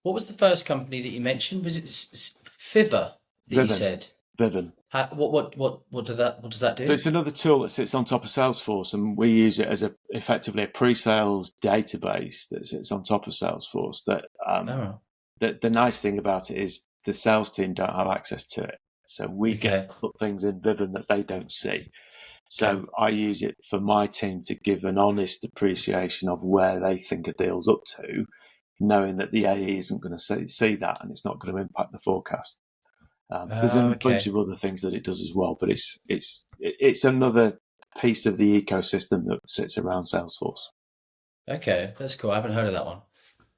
What was the first company that you mentioned? Was it Fiverr that you said?
Vivin.
What does that do?
So it's another tool that sits on top of Salesforce, and we use it as effectively a pre-sales database that sits on top of Salesforce. The nice thing about it is the sales team don't have access to it, so we get to put things in Vivin that they don't see. So I use it for my team to give an honest appreciation of where they think a deal's up to, knowing that the AE isn't going to see that, and it's not going to impact the forecast. There's a bunch of other things that it does as well, but it's another piece of the ecosystem that sits around Salesforce.
Okay, that's cool. I haven't heard of that one.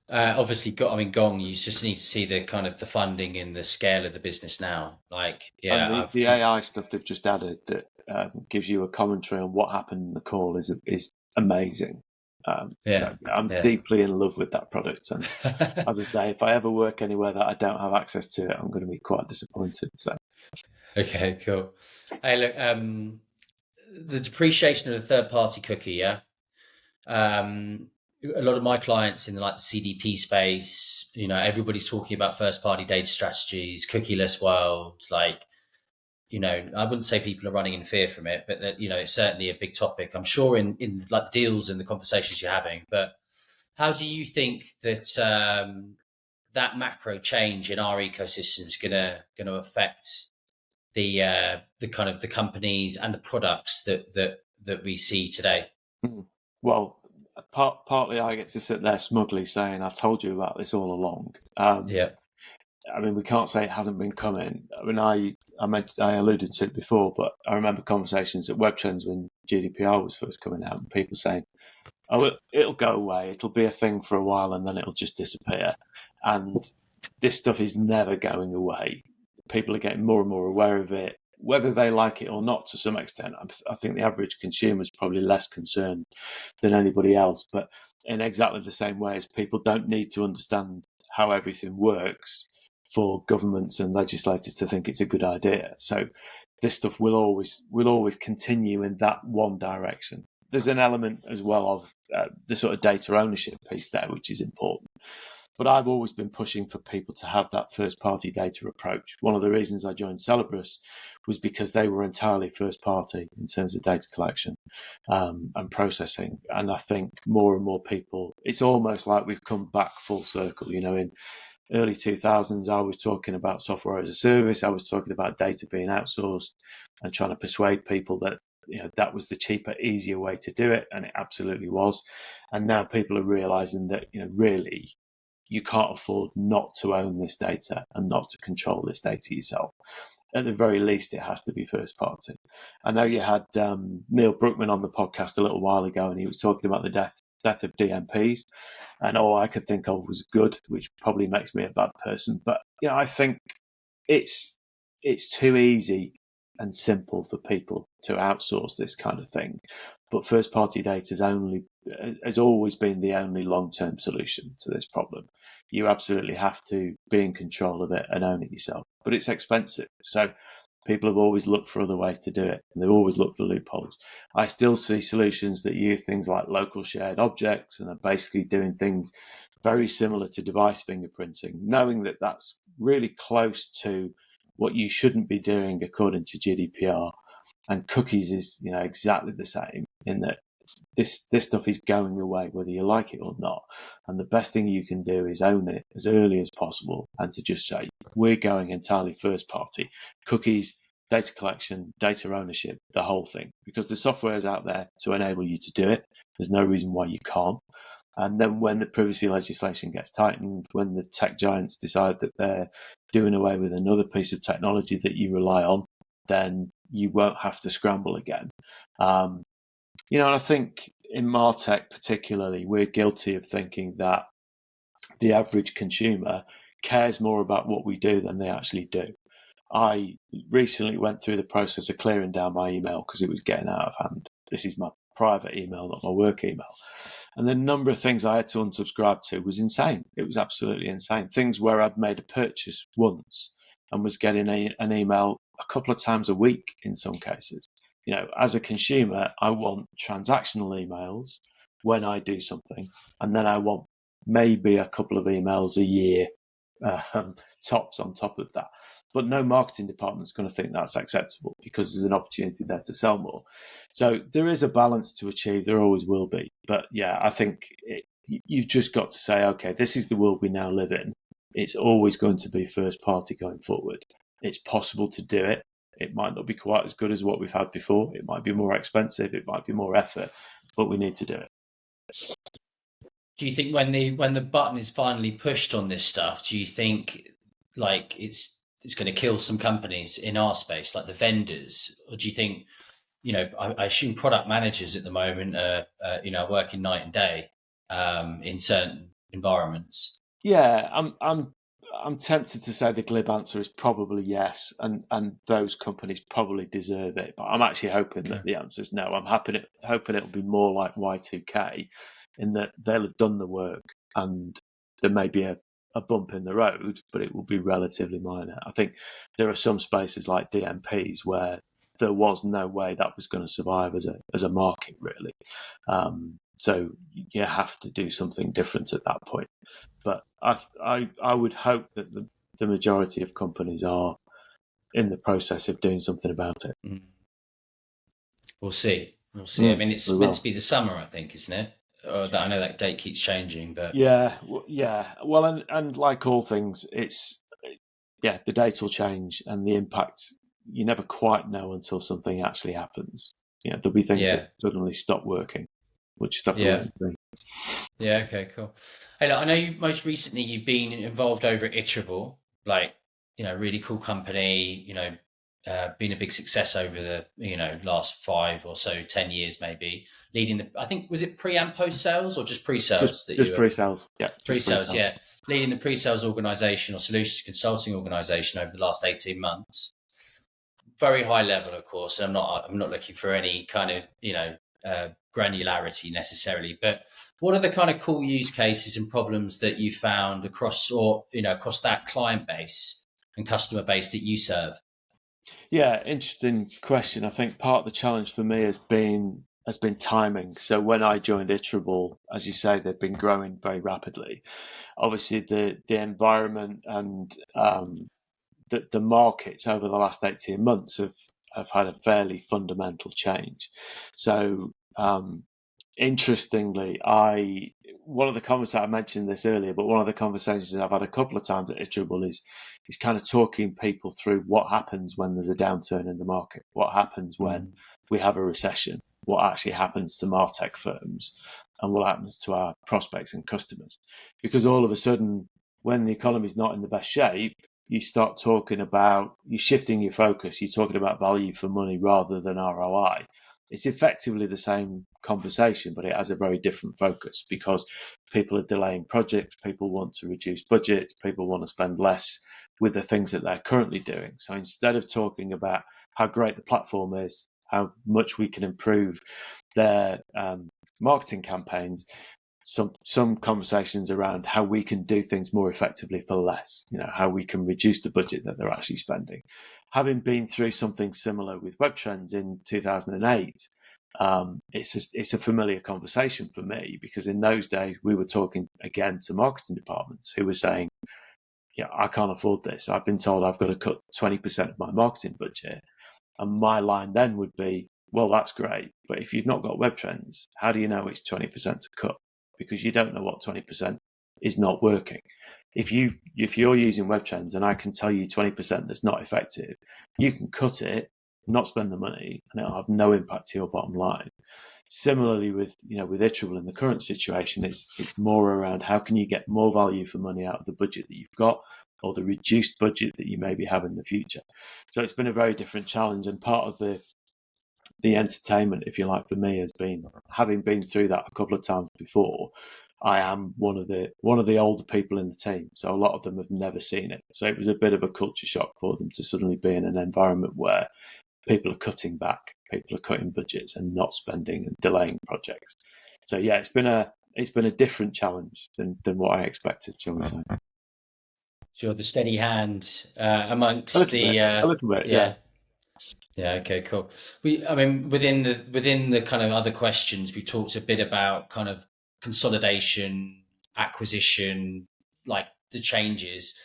Obviously, Gong. You just need to see the kind of the funding and the scale of the business now.
And the AI stuff they've just added that gives you a commentary on what happened in the call is amazing. So I'm deeply in love with that product, and as I say, if I ever work anywhere that I don't have access to it, I'm going to be quite disappointed. So
okay, cool. Hey, look, the depreciation of the third-party cookie, yeah. A lot of my clients in the CDP space, everybody's talking about first-party data strategies, cookieless world. I wouldn't say people are running in fear from it, but that it's certainly a big topic. I'm sure in the deals and the conversations you're having. But how do you think that that macro change in our ecosystem is gonna affect the kind of the companies and the products that we see today?
Well, partly I get to sit there smugly saying I've told you about this all along. I mean, we can't say it hasn't been coming. I mean, I alluded to it before, but I remember conversations at WebTrends when GDPR was first coming out, and people saying, "Oh, it'll go away. It'll be a thing for a while, and then it'll just disappear." And this stuff is never going away. People are getting more and more aware of it, whether they like it or not to some extent. I think the average consumer is probably less concerned than anybody else, but in exactly the same way as people don't need to understand how everything works for governments and legislators to think it's a good idea. So this stuff will always continue in that one direction. There's an element as well of the sort of data ownership piece there, which is important. But I've always been pushing for people to have that first-party data approach. One of the reasons I joined Celebrus was because they were entirely first-party in terms of data collection and processing. And I think more and more people, it's almost like we've come back full circle. In early 2000s, I was talking about software as a service. I was talking about data being outsourced and trying to persuade people that that was the cheaper, easier way to do it, and it absolutely was. And now people are realizing that really you can't afford not to own this data and not to control this data yourself. At the very least, it has to be first party. I know you had Neil Brookman on the podcast a little while ago, and he was talking about the death of DMPs, and all I could think of was good, which probably makes me a bad person. But I think it's too easy and simple for people to outsource this kind of thing. But first party data has always been the only long-term solution to this problem. You absolutely have to be in control of it and own it yourself, but it's expensive. So people have always looked for other ways to do it, and they've always looked for loopholes. I still see solutions that use things like local shared objects and are basically doing things very similar to device fingerprinting, knowing that that's really close to what you shouldn't be doing according to GDPR. And cookies is exactly the same in that this stuff is going away whether you like it or not. And the best thing you can do is own it as early as possible and to just say, we're going entirely first party. Cookies, data collection, data ownership, the whole thing. Because the software is out there to enable you to do it. There's no reason why you can't. And then when the privacy legislation gets tightened, when the tech giants decide that they're doing away with another piece of technology that you rely on, then you won't have to scramble again. And I think in MarTech particularly, we're guilty of thinking that the average consumer cares more about what we do than they actually do. I recently went through the process of clearing down my email because it was getting out of hand. This is my private email, not my work email. And the number of things I had to unsubscribe to was insane. It was absolutely insane. Things where I'd made a purchase once and was getting an email a couple of times a week in some cases. As a consumer, I want transactional emails when I do something, and then I want maybe a couple of emails a year tops on top of that. But no marketing department's going to think that's acceptable because there's an opportunity there to sell more. So there is a balance to achieve. There always will be. But yeah, I think you've just got to say, okay, this is the world we now live in. It's always going to be first party going forward. It's possible to do it. It might not be quite as good as what we've had before. It might be more expensive. It might be more effort, but we need to do it.
Do you think when the button is finally pushed on this stuff, do you think like it's going to kill some companies in our space, like the vendors, or do you think, I assume product managers at the moment are working night and day in certain environments?
Yeah, I'm tempted to say the glib answer is probably yes, and those companies probably deserve it. But I'm actually hoping that the answer is no. I'm hoping it'll be more like Y2K, in that they'll have done the work and there may be a bump in the road, but it will be relatively minor. I think there are some spaces like DMPs where there was no way that was going to survive as a market, really. So you have to do something different at that point. But I would hope that the majority of companies are in the process of doing something about it.
We'll see. I mean, it's meant to be the summer, I think, isn't it? I know that date keeps changing, but
yeah. Well, and like all things, the date will change, and the impact you never quite know until something actually happens. There'll be things that suddenly stop working, which stuff to wait and see.
Yeah. Okay. Cool. Hey, look, I know most recently you've been involved over at Iterable, really cool company. Been a big success over the last 5 or so 10 years, maybe leading I think, was it pre and post sales or just pre-sales
that you were pre-sales? Yeah,
pre-sales. Yeah, leading the pre-sales organisation or solutions consulting organisation over the last 18 months. Very high level, of course. I'm not looking for any kind of granularity necessarily, but what are the kind of cool use cases and problems that you found across that client base and customer base that you serve?
Yeah, interesting question. I think part of the challenge for me has been timing. So when I joined Iterable, as you say, they've been growing very rapidly. Obviously, the environment and the markets over the last 18 months have had a fairly fundamental change. So interestingly, one of the conversations, I mentioned this earlier, but one of the conversations I've had a couple of times at Iterable is kind of talking people through what happens when there's a downturn in the market, what happens when we have a recession, what actually happens to MarTech firms, and what happens to our prospects and customers. Because all of a sudden, when the economy is not in the best shape, you start talking about, you're shifting your focus, you're talking about value for money rather than ROI. It's effectively the same conversation, but it has a very different focus because people are delaying projects, people want to reduce budgets, people want to spend less with the things that they're currently doing. So instead of talking about how great the platform is, how much we can improve their marketing campaigns, some conversations around how we can do things more effectively for less, how we can reduce the budget that they're actually spending. Having been through something similar with WebTrends in 2008, it's a familiar conversation for me because in those days we were talking again to marketing departments who were saying, I can't afford this. I've been told I've got to cut 20% of my marketing budget. And my line then would be, well, that's great. But if you've not got WebTrends, how do you know it's 20% to cut? Because you don't know what 20% is not working. If you're using WebTrends and I can tell you 20% that's not effective, you can cut it, not spend the money, and it'll have no impact to your bottom line. Similarly with Iterable in the current situation, it's more around how can you get more value for money out of the budget that you've got or the reduced budget that you maybe have in the future. So it's been a very different challenge, and part of the entertainment, if you like, for me has been having been through that a couple of times before. I am one of the older people in the team, so a lot of them have never seen it. So it was a bit of a culture shock for them to suddenly be in an environment where people are cutting back, people are cutting budgets and not spending and delaying projects. So yeah, it's been a different challenge than what I expected, shall we say.
You're the steady hand amongst
A little bit, yeah.
yeah. Yeah. Okay. Cool. I mean, within the kind of other questions, we talked a bit about kind of consolidation, acquisition, like the changes.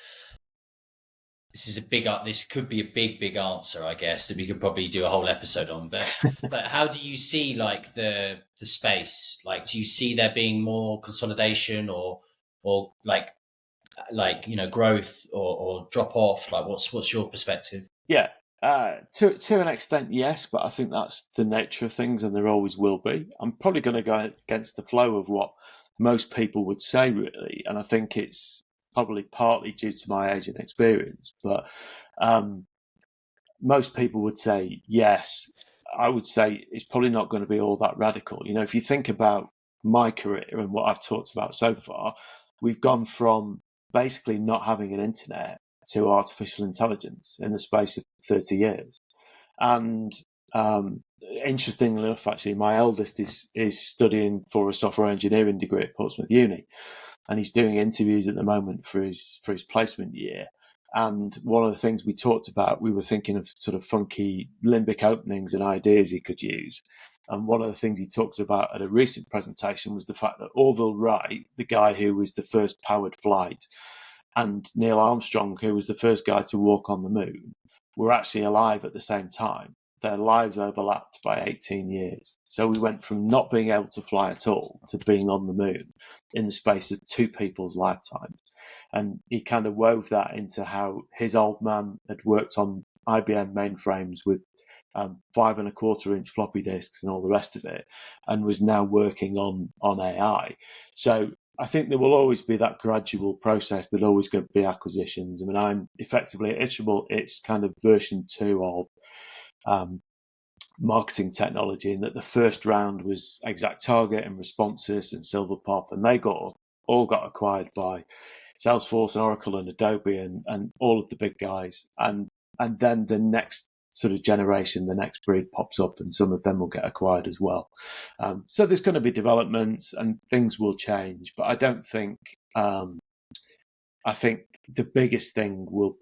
This is a big. This could be a big answer, I guess, that we could probably do a whole episode on. But like, how do you see like the space? Like, do you see there being more consolidation or growth or drop off? Like, what's your perspective?
Yeah, to an extent, yes, but I think that's the nature of things, and there always will be. I'm probably going to go against the flow of what most people would say, really, and I think it's probably partly due to my age and experience, but um, most people would say yes. I would say it's probably not going to be all that radical. You know, if you think about my career and what I've talked about so far, we've gone from basically not having an internet to artificial intelligence in the space of 30 years. And interestingly enough, actually, my eldest is studying for a software engineering degree at Portsmouth Uni, and he's doing interviews at the moment for his placement year. And one of the things we talked about, we were thinking of sort of funky limbic openings and ideas he could use. And one of the things he talked about at a recent presentation was the fact that Orville Wright, the guy who was the first powered flight, and Neil Armstrong, who was the first guy to walk on the moon, were actually alive at the same time. Their lives overlapped by 18 years. So we went from not being able to fly at all to being on the moon in the space of two people's lifetimes. And he kind of wove that into how his old man had worked on IBM mainframes with 5.25-inch floppy disks and all the rest of it, and was now working on AI. So I think there will always be that gradual process. There's always going to be acquisitions. I mean, I'm effectively at Iterable. It's kind of version 2 of marketing technology, in that the first round was Exact Target and Responses and Silverpop, and they all got acquired by Salesforce and Oracle and Adobe and all of the big guys. And then the next sort of generation, the next breed pops up, and some of them will get acquired as well. So there's going to be developments and things will change, but I don't think. I think the biggest thing will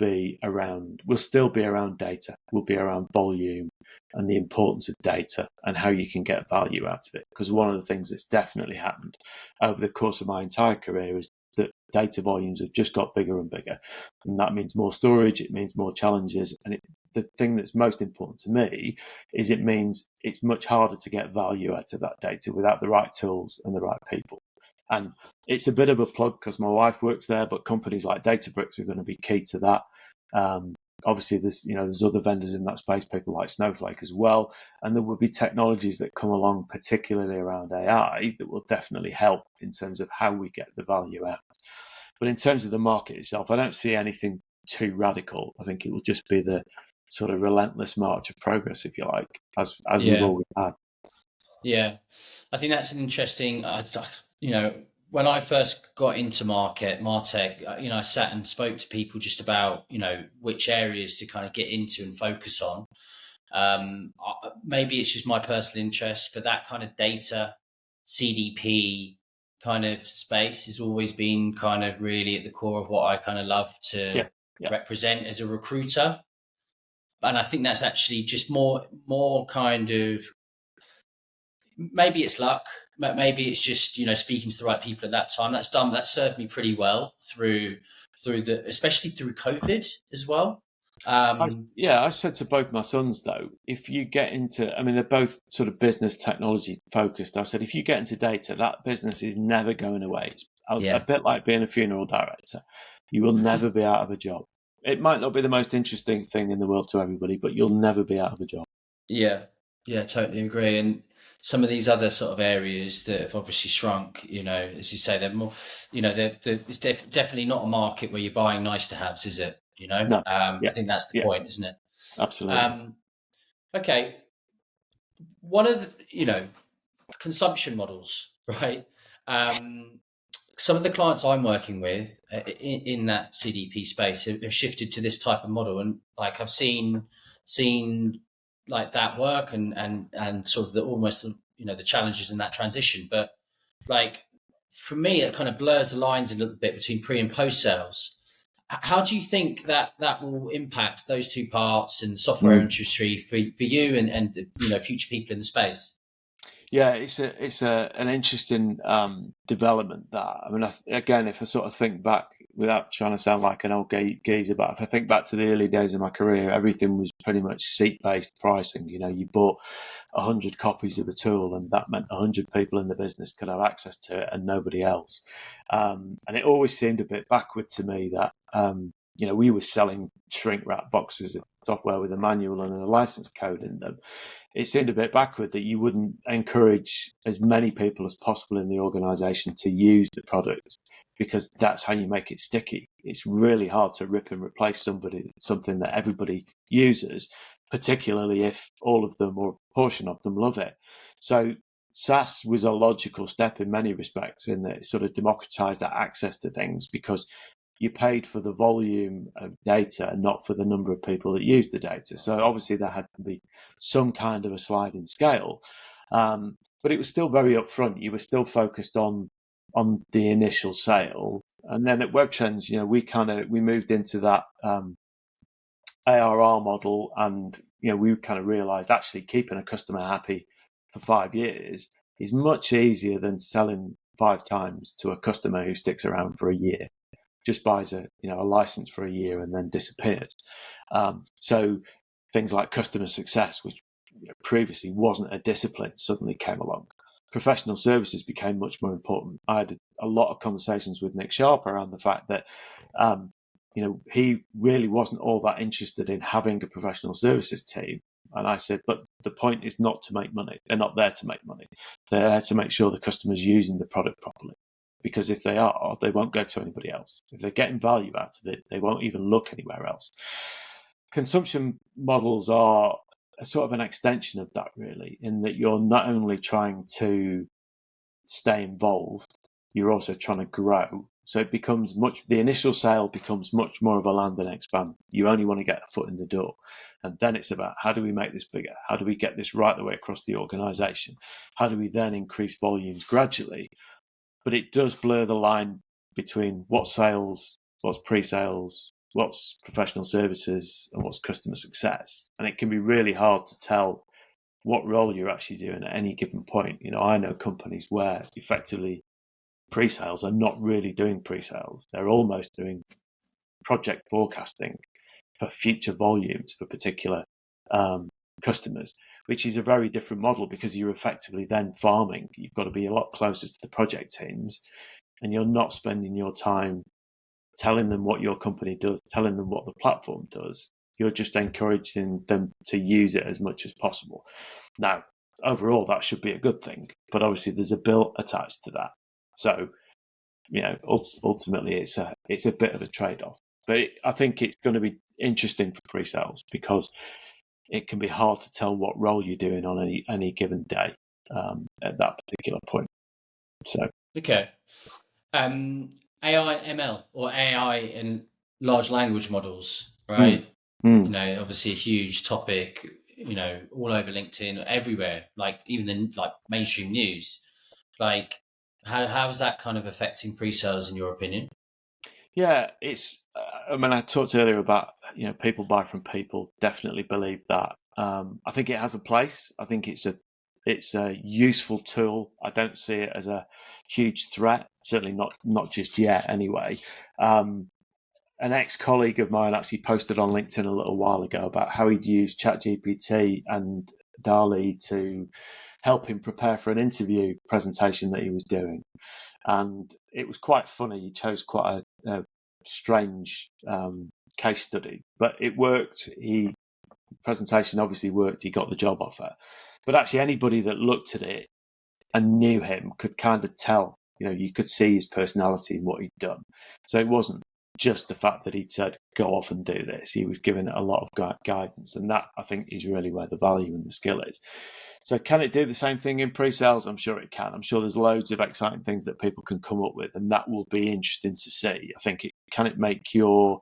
still be around data, will be around volume and the importance of data and how you can get value out of it. Because one of the things that's definitely happened over the course of my entire career is that data volumes have just got bigger and bigger. And that means more storage, it means more challenges. And the thing that's most important to me is it means it's much harder to get value out of that data without the right tools and the right people. And it's a bit of a plug because my wife works there, but companies like Databricks are going to be key to that. Obviously, there's other vendors in that space, people like Snowflake as well, and there will be technologies that come along, particularly around AI, that will definitely help in terms of how we get the value out. But in terms of the market itself, I don't see anything too radical. I think it will just be the sort of relentless march of progress, if you like, as we've always had.
Yeah, I think that's an interesting. When I first got into Martech, I sat and spoke to people just about which areas to kind of get into and focus on. Maybe it's just my personal interest, but that kind of data CDP kind of space has always been kind of really at the core of what I kind of love to represent as a recruiter. And I think that's actually just more kind of, maybe it's luck, maybe it's just speaking to the right people at that time. That served me pretty well through especially through COVID as well.
I said to both my sons, though, if you get into, I mean, they're both sort of business technology focused. I said, if you get into data, that business is never going away. It's a bit like being a funeral director. You will never be out of a job. It might not be the most interesting thing in the world to everybody, but you'll never be out of a job.
Yeah, totally agree. And some of these other sort of areas that have obviously shrunk, as you say, they're more, it's definitely not a market where you're buying nice to haves, is it?
No.
I think that's the point, isn't it?
Absolutely.
Okay. One of the, consumption models, right? Some of the clients I'm working with in that CDP space have shifted to this type of model, and like I've seen like that work and sort of almost the challenges in that transition. But like for me, it kind of blurs the lines a little bit between pre and post sales. How do you think that will impact those two parts in the software
Mm.
industry for you and future people in the space?
Yeah, it's an interesting development. That I mean, again, if I sort of think back, without trying to sound like an old geezer, but if I think back to the early days of my career, everything was pretty much seat-based pricing. You bought 100 copies of a tool, and that meant 100 people in the business could have access to it, and nobody else. And it always seemed a bit backward to me that we were selling shrink-wrap boxes of software with a manual and a license code in them. It seemed a bit backward that you wouldn't encourage as many people as possible in the organization to use the product, because that's how you make it sticky. It's really hard to rip and replace something that everybody uses, particularly if all of them or a portion of them love it. So SaaS was a logical step in many respects, in that it sort of democratized that access to things, because you paid for the volume of data and not for the number of people that use the data. So obviously there had to be some kind of a sliding scale, but it was still very upfront. You were still focused on the initial sale, and then at WebTrends, we moved into that ARR model, and we kind of realised actually keeping a customer happy for 5 years is much easier than selling 5 times to a customer who sticks around for a year, just buys a license for a year and then disappears. So things like customer success, which previously wasn't a discipline, suddenly came along. Professional services became much more important. I had a lot of conversations with Nick Sharp around the fact that he really wasn't all that interested in having a professional services team. And I said, but the point is not to make money. They're not there to make money. They're there to make sure the customer's using the product properly. Because if they are, they won't go to anybody else. If they're getting value out of it, they won't even look anywhere else. Consumption models are a sort of an extension of that, really, in that you're not only trying to stay involved, you're also trying to grow. So the initial sale becomes much more of a land and expand. You only want to get a foot in the door. And then it's about, how do we make this bigger? How do we get this right the way across the organization? How do we then increase volumes gradually? But it does blur the line between what's sales, what's pre-sales, what's professional services, and what's customer success. And it can be really hard to tell what role you're actually doing at any given point. I know companies where effectively pre-sales are not really doing pre-sales. They're almost doing project forecasting for future volumes for particular customers, which is a very different model, because you're effectively then farming. You've got to be a lot closer to the project teams, and you're not spending your time telling them what your company does, telling them what the platform does. You're just encouraging them to use it as much as possible. Now, overall, that should be a good thing, but obviously there's a bill attached to that. So, ultimately, it's a bit of a trade-off. But I think it's going to be interesting for pre-sales, because it can be hard to tell what role you're doing on any given day at that particular point. So,
okay, AI ML, or AI and large language models, right? Obviously a huge topic, all over LinkedIn, everywhere, like even in like mainstream news. Like, how is that kind of affecting pre-sales in your opinion?
yeah, it's. I talked earlier about people buy from people. Definitely believe that. I think it has a place. I think it's a useful tool. I don't see it as a huge threat. Certainly not just yet. Anyway, an ex-colleague of mine actually posted on LinkedIn a little while ago about how he'd used ChatGPT and DALL-E to help him prepare for an interview presentation that he was doing. And it was quite funny. He chose quite a strange case study, but it worked. Presentation obviously worked. He got the job offer. But actually, anybody that looked at it and knew him could kind of tell. You could see his personality and what he'd done. So it wasn't just the fact that he'd said, go off and do this. He was given it a lot of guidance, and that, I think, is really where the value and the skill is. So can it do the same thing in pre-sales? I'm sure it can. I'm sure there's loads of exciting things that people can come up with, and that will be interesting to see. I think can it make your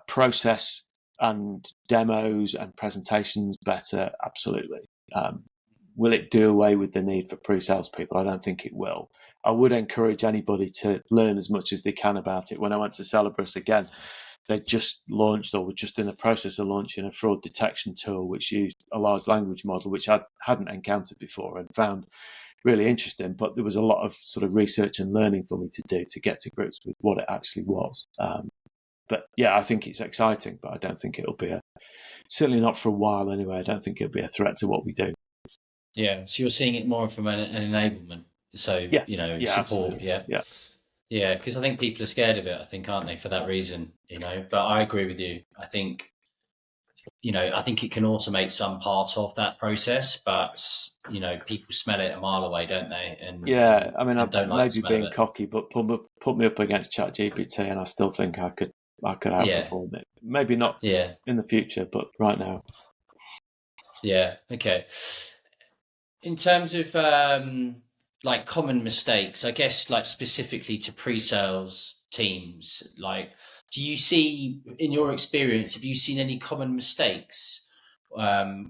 process and demos and presentations better? Absolutely. will it do away with the need for pre-sales people? I don't think it will. I would encourage anybody to learn as much as they can about it. When I went to Celebrus again, they just launched, or were just in the process of launching, a fraud detection tool which used a large language model, which I hadn't encountered before and found really interesting. But there was a lot of sort of research and learning for me to do to get to grips with what it actually was. But yeah, I think it's exciting, but I don't think it'll be certainly not for a while anyway. I don't think it'll be a threat to what we do.
Yeah. So you're seeing it more from an enablement. So,
Yeah.
support.
Absolutely.
Yeah. Yeah. Because I think people are scared of it, I think, aren't they, for that reason, but I agree with you. I think it can automate some part of that process, but, people smell it a mile away, don't they? And
I mean,
and don't
I
like
may
the
be
smell of
being
it.
cocky, but put me up against ChatGPT, and I still think I could
Yeah.
outperform it. Maybe not
Yeah.
in the future, but right now.
Yeah. Okay. In terms of like common mistakes, I guess, like specifically to pre-sales teams, like, do you see, in your experience, have you seen any common mistakes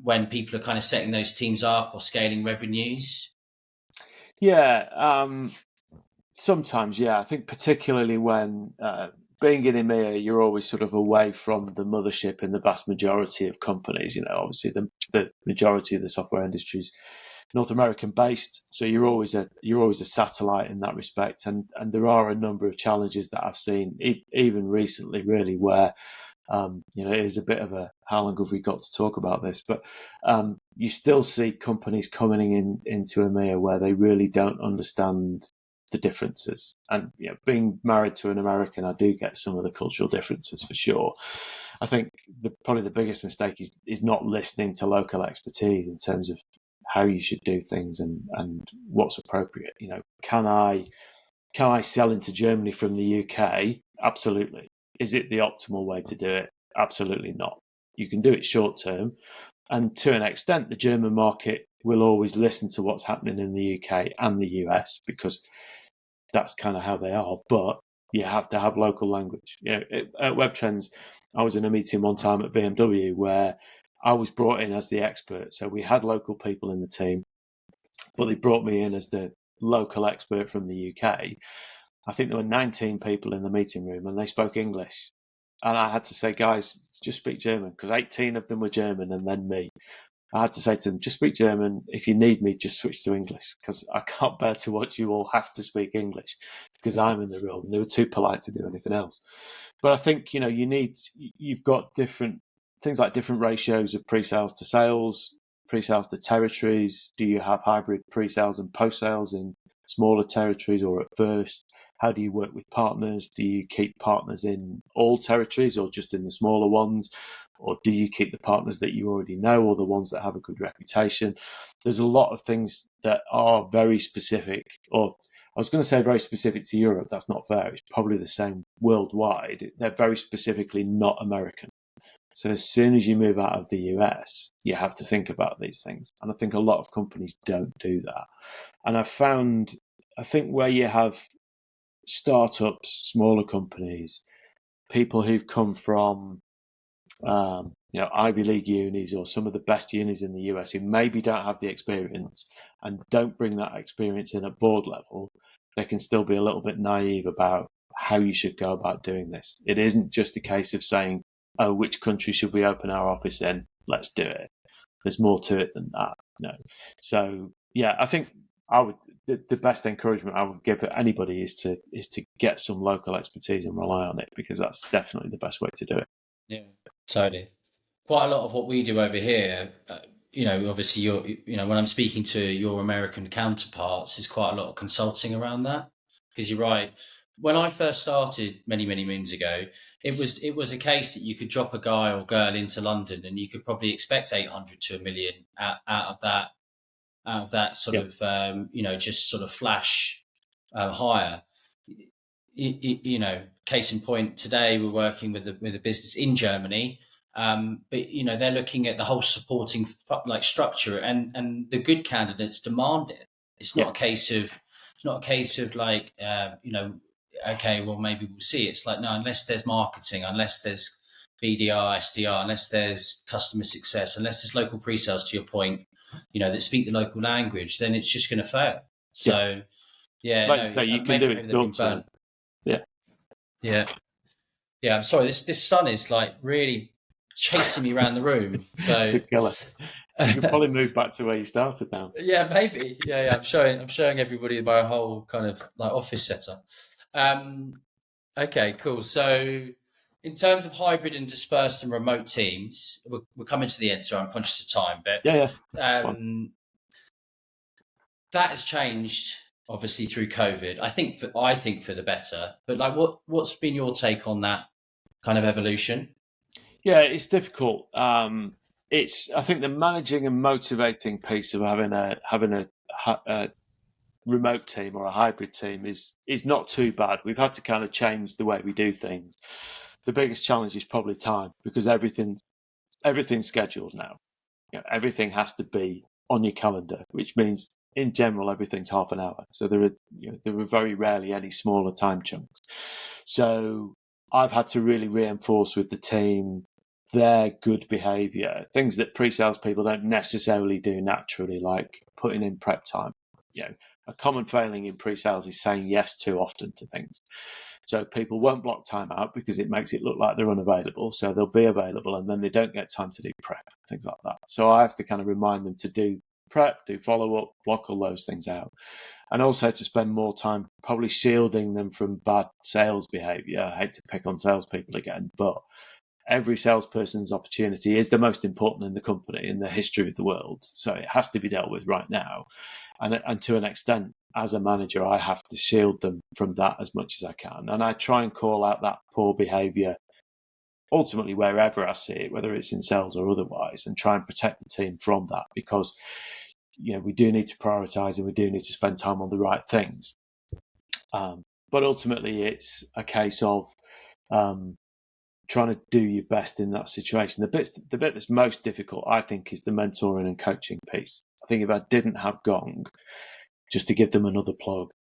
when people are kind of setting those teams up or scaling revenues?
Yeah, sometimes, yeah. I think particularly when being in EMEA, you're always sort of away from the mothership in the vast majority of companies. Obviously the majority of the software industry is North American based, so you're always a satellite in that respect. And there are a number of challenges that I've seen, even recently, really, where it is a bit of a how long have we got to talk about this? But you still see companies coming into EMEA where they really don't understand the differences. And being married to an American, I do get some of the cultural differences for sure. I think probably the biggest mistake is not listening to local expertise in terms of how you should do things and what's appropriate. Can I sell into Germany from the UK? Absolutely. Is it the optimal way to do it? Absolutely not. You can do it short term, and to an extent, the German market will always listen to what's happening in the UK and the US because that's kind of how they are. But you have to have local language. At WebTrends, I was in a meeting one time at BMW where I was brought in as the expert. So we had local people in the team, but they brought me in as the local expert from the UK. I think there were 19 people in the meeting room and they spoke English. And I had to say, guys, just speak German, because 18 of them were German and then me. I had to say to them, just speak German. If you need me, just switch to English, because I can't bear to watch you all have to speak English because I'm in the room. They were too polite to do anything else. But I think, you've got different things like different ratios of pre-sales to sales, pre-sales to territories. Do you have hybrid pre-sales and post-sales in smaller territories or at first? How do you work with partners? Do you keep partners in all territories or just in the smaller ones? Or do you keep the partners that you already know or the ones that have a good reputation? There's a lot of things that are very specific, or I was going to say very specific to Europe. That's not fair. It's probably the same worldwide. They're very specifically not American. So as soon as you move out of the US, you have to think about these things. And I think a lot of companies don't do that. And I think where you have startups, smaller companies, people who've come from Ivy League unis or some of the best unis in the US who maybe don't have the experience and don't bring that experience in at board level, they can still be a little bit naive about how you should go about doing this. It isn't just a case of saying, oh, which country should we open our office in? Let's do it. There's more to it than that. No. So yeah, I think the best encouragement I would give anybody is to get some local expertise and rely on it, because that's definitely the best way to do it.
Yeah, totally. Quite a lot of what we do over here, obviously when I'm speaking to your American counterparts, is quite a lot of consulting around that. Because you're right. When I first started many, many moons ago, it was a case that you could drop a guy or girl into London and you could probably expect 800 to a million out of that sort
Yeah.
of, just sort of flash hire. Case in point, today we're working with a business in Germany, but they're looking at the whole supporting structure, and the good candidates demand it. It's not a case of like okay, well maybe we'll see. It's like, no, unless there's marketing, unless there's BDR, SDR, unless there's customer success, unless there's local pre-sales, to your point, that speak the local language, then it's just going to fail. So
like you say, you can do it
maybe they've been burnt. Yeah. I'm sorry. This sun is like really chasing me around the room. So
good killer. You could probably move back to where you started now.
Yeah, maybe. Yeah. I'm showing everybody my whole kind of like office setup. Okay, cool. So in terms of hybrid and dispersed and remote teams, we're coming to the end, so I'm conscious of time, but that has changed obviously through COVID. I think for the better. But like, what's been your take on that kind of evolution?
Yeah, it's difficult. I think the managing and motivating piece of having a remote team or a hybrid team is not too bad. We've had to kind of change the way we do things. The biggest challenge is probably time, because everything's scheduled now. Everything has to be on your calendar, which means in general everything's half an hour. So there are very rarely any smaller time chunks. So I've had to really reinforce with the team their good behaviour, things that pre-sales people don't necessarily do naturally, like putting in prep time. A common failing in pre-sales is saying yes too often to things. So people won't block time out because it makes it look like they're unavailable. So they'll be available and then they don't get time to do prep, things like that. So I have to kind of remind them to do prep, do follow-up, block all those things out. And also to spend more time probably shielding them from bad sales behaviour. I hate to pick on salespeople again, but every salesperson's opportunity is the most important in the company, in the history of the world. So it has to be dealt with right now. And to an extent, as a manager, I have to shield them from that as much as I can. And I try and call out that poor behaviour ultimately wherever I see it, whether it's in sales or otherwise, and try and protect the team from that, because we do need to prioritise and we do need to spend time on the right things. But ultimately, it's a case of trying to do your best in that situation. The bit that's most difficult, I think, is the mentoring and coaching piece. I think if I didn't have Gong, just to give them another plug,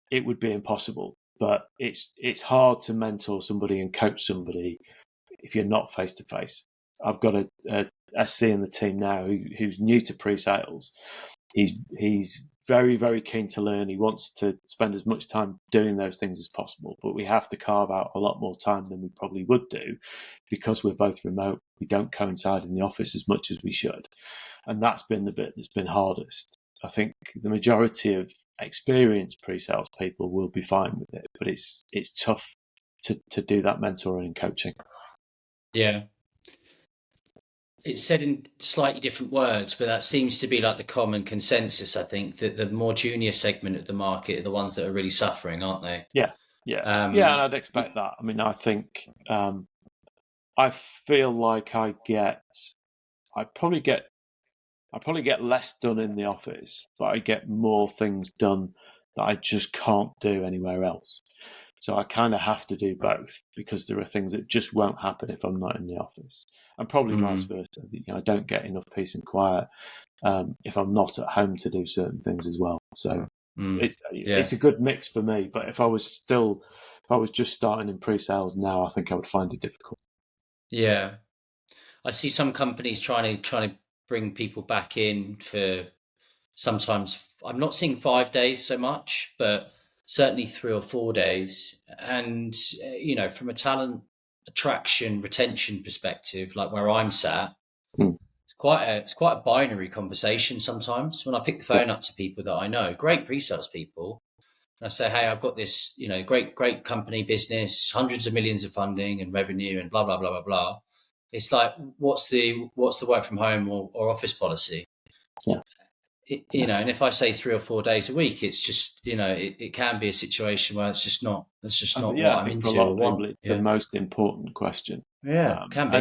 it would be impossible. But it's hard to mentor somebody and coach somebody if you're not face to face. I've got a SC in the team now who's new to pre-sales. He's very, very keen to learn. He wants to spend as much time doing those things as possible, but we have to carve out a lot more time than we probably would do because we're both remote. We don't coincide in the office as much as we should. And that's been the bit that's been hardest. I think the majority of experienced pre-sales people will be fine with it, but it's tough to do that mentoring and coaching.
Yeah. It's said in slightly different words, but that seems to be like the common consensus, I think, that the more junior segment of the market are the ones that are really suffering, aren't they?
Yeah. And I'd expect that. I mean, I think I feel like I probably get less done in the office, but I get more things done that I just can't do anywhere else. So I kind of have to do both because there are things that just won't happen if I'm not in the office, and probably vice versa. I don't get enough peace and quiet if I'm not at home to do certain things as well. So it's a good mix for me. But if I was just starting in pre-sales now, I think I would find it difficult.
Yeah, I see some companies trying to bring people back in for sometimes. I'm not seeing 5 days so much, but certainly 3 or 4 days. And from a talent attraction retention perspective, like where I'm sat, it's quite a binary conversation sometimes. When I pick the phone up to people that I know, great pre-sales people, and I say, hey, I've got this great company, business, hundreds of millions of funding and revenue and blah blah blah blah blah. It's like, what's the work from home or office policy? And if I say 3 or 4 days a week, it's just it can be a situation where it's just not what I'm into.
For a lot of people, it's the most important question.
Can be.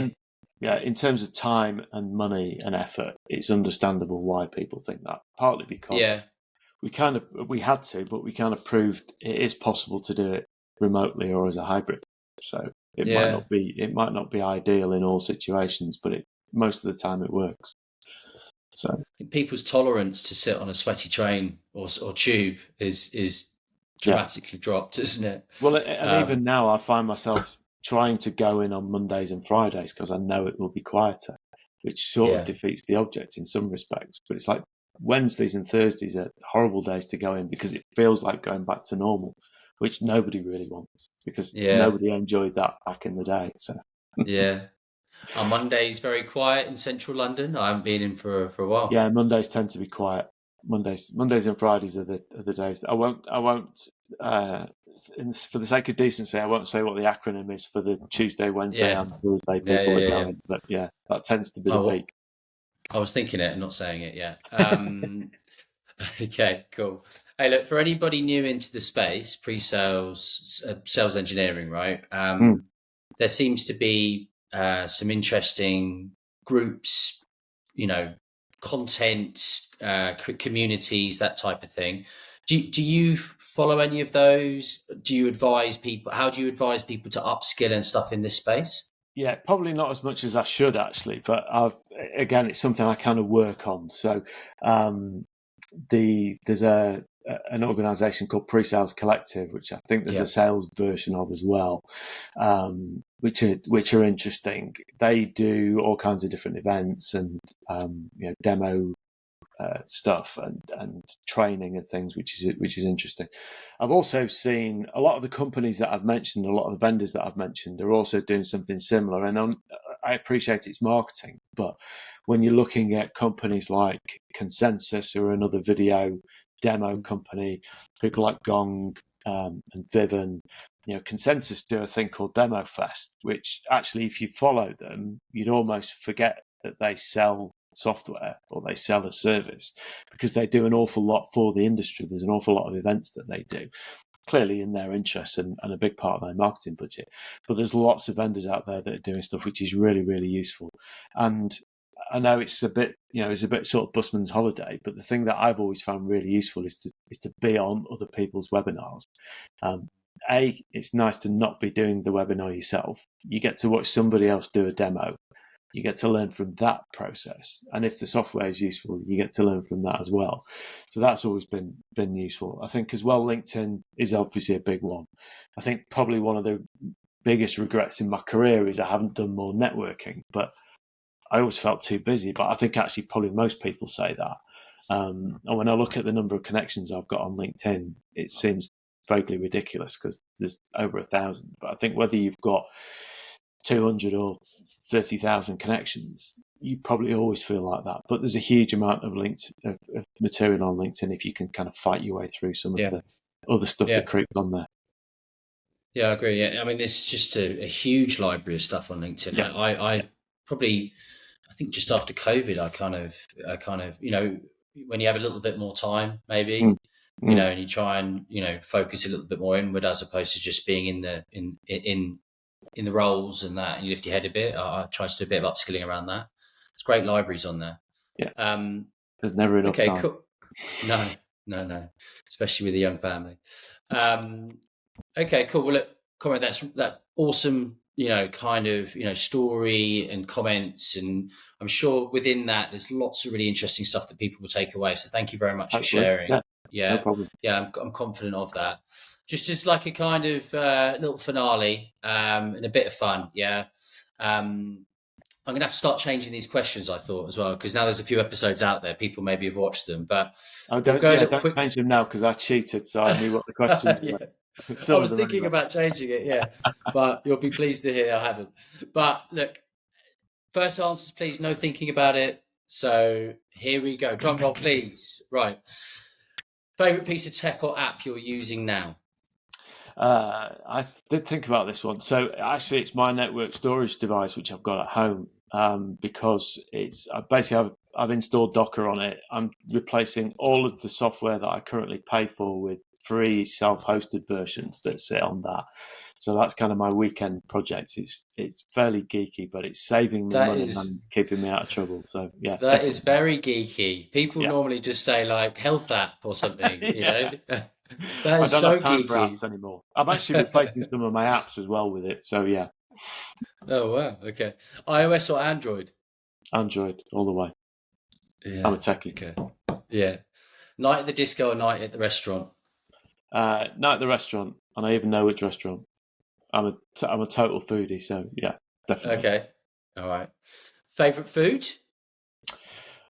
And
in terms of time and money and effort, it's understandable why people think that. Partly because we had to, but we kind of proved it is possible to do it remotely or as a hybrid. So it might not be ideal in all situations, but most of the time it works. So
people's tolerance to sit on a sweaty train or tube is dramatically dropped, isn't it?
Well, and even now I find myself trying to go in on Mondays and Fridays because I know it will be quieter. which sort of defeats the object in some respects. But it's like Wednesdays and Thursdays are horrible days to go in because it feels like going back to normal, which nobody really wants because nobody enjoyed that back in the day. So
Are Mondays very quiet in central London? I haven't been in for a while.
Yeah, Mondays tend to be quiet. Mondays and Fridays are the days. I won't. For the sake of decency, I won't say what the acronym is for the Tuesday, Wednesday, and Thursday people are going. But yeah, that tends to be the peak.
I was thinking it and not saying it. Yeah. Okay, cool. Hey, look, for anybody new into the space, pre-sales, sales engineering, right? There seems to be some interesting groups, content, communities, that type of thing. Do you follow any of those? Do you advise people? How do you advise people to upskill and stuff in this space?
Yeah, probably not as much as I should actually, but again, it's something I kind of work on. So there's an organisation called Pre-Sales Collective, which I think there's a sales version of as well, which are interesting. They do all kinds of different events and demo stuff and training and things, which is interesting. I've also seen a lot of the companies that I've mentioned, a lot of the vendors that I've mentioned, are also doing something similar. And I appreciate its marketing, but when you're looking at companies like Consensus or another video demo company, people like Gong and Vivin, Consensus do a thing called Demo Fest, which actually, if you follow them, you'd almost forget that they sell software or they sell a service because they do an awful lot for the industry. There's an awful lot of events that they do, clearly in their interests and a big part of their marketing budget. But there's lots of vendors out there that are doing stuff which is really, really useful. And I know it's a bit sort of busman's holiday, but the thing that I've always found really useful is to be on other people's webinars. It's nice to not be doing the webinar yourself. You get to watch somebody else do a demo. You get to learn from that process. And if the software is useful, you get to learn from that as well. So that's always been useful. I think as well, LinkedIn is obviously a big one. I think probably one of the biggest regrets in my career is I haven't done more networking, but I always felt too busy. But I think actually probably most people say that. And when I look at the number of connections I've got on LinkedIn, it seems vaguely ridiculous because there's over 1,000. But I think whether you've got 200 or 30,000 connections, you probably always feel like that. But there's a huge amount of material on LinkedIn if you can kind of fight your way through some of the other stuff that creeps on there.
Yeah, I agree. Yeah, I mean, there's just a huge library of stuff on LinkedIn. Yeah. I think just after COVID, I kind of, when you have a little bit more time, maybe, and you try and, focus a little bit more inward as opposed to just being in the roles and that, and you lift your head a bit. I try to do a bit of upskilling around that. It's great libraries on there.
Yeah. There's never enough time. Okay,
cool. No, especially with a young family. Okay, cool. Well, look, Conrad, that awesome, story and comments, and I'm sure within that there's lots of really interesting stuff that people will take away. So thank you very much for sharing.
Yeah, no problem.
Yeah, I'm confident of that. Just like a kind of little finale and a bit of fun. Yeah. I'm going to have to start changing these questions, I thought, as well, because now there's a few episodes out there. People maybe have watched them, but
don't change them now because I cheated, so I knew what the questions were.
I was thinking about changing it, but you'll be pleased to hear I haven't. But look, first answers, please. No thinking about it. So here we go. Drum roll, please. Right. Favorite piece of tech or app you're using now?
I did think about this one. So actually, it's my network storage device, which I've got at home, because it's basically I've installed Docker on it. I'm replacing all of the software that I currently pay for with free self-hosted versions that sit on that. So that's kind of my weekend project. It's fairly geeky, but it's saving me money and keeping me out of trouble. So yeah,
that is very geeky. People normally just say like health app or something. You know, that is so geeky.
For apps anymore. I'm actually replacing some of my apps as well with it. So yeah.
Oh wow. Okay. iOS or Android?
Android all the way.
Yeah.
I'm a techie.
Okay. Yeah. Night at the disco or night at the restaurant?
Night at the restaurant, and I even know which restaurant. I'm a total foodie, so yeah, definitely.
Okay, all right. Favorite food?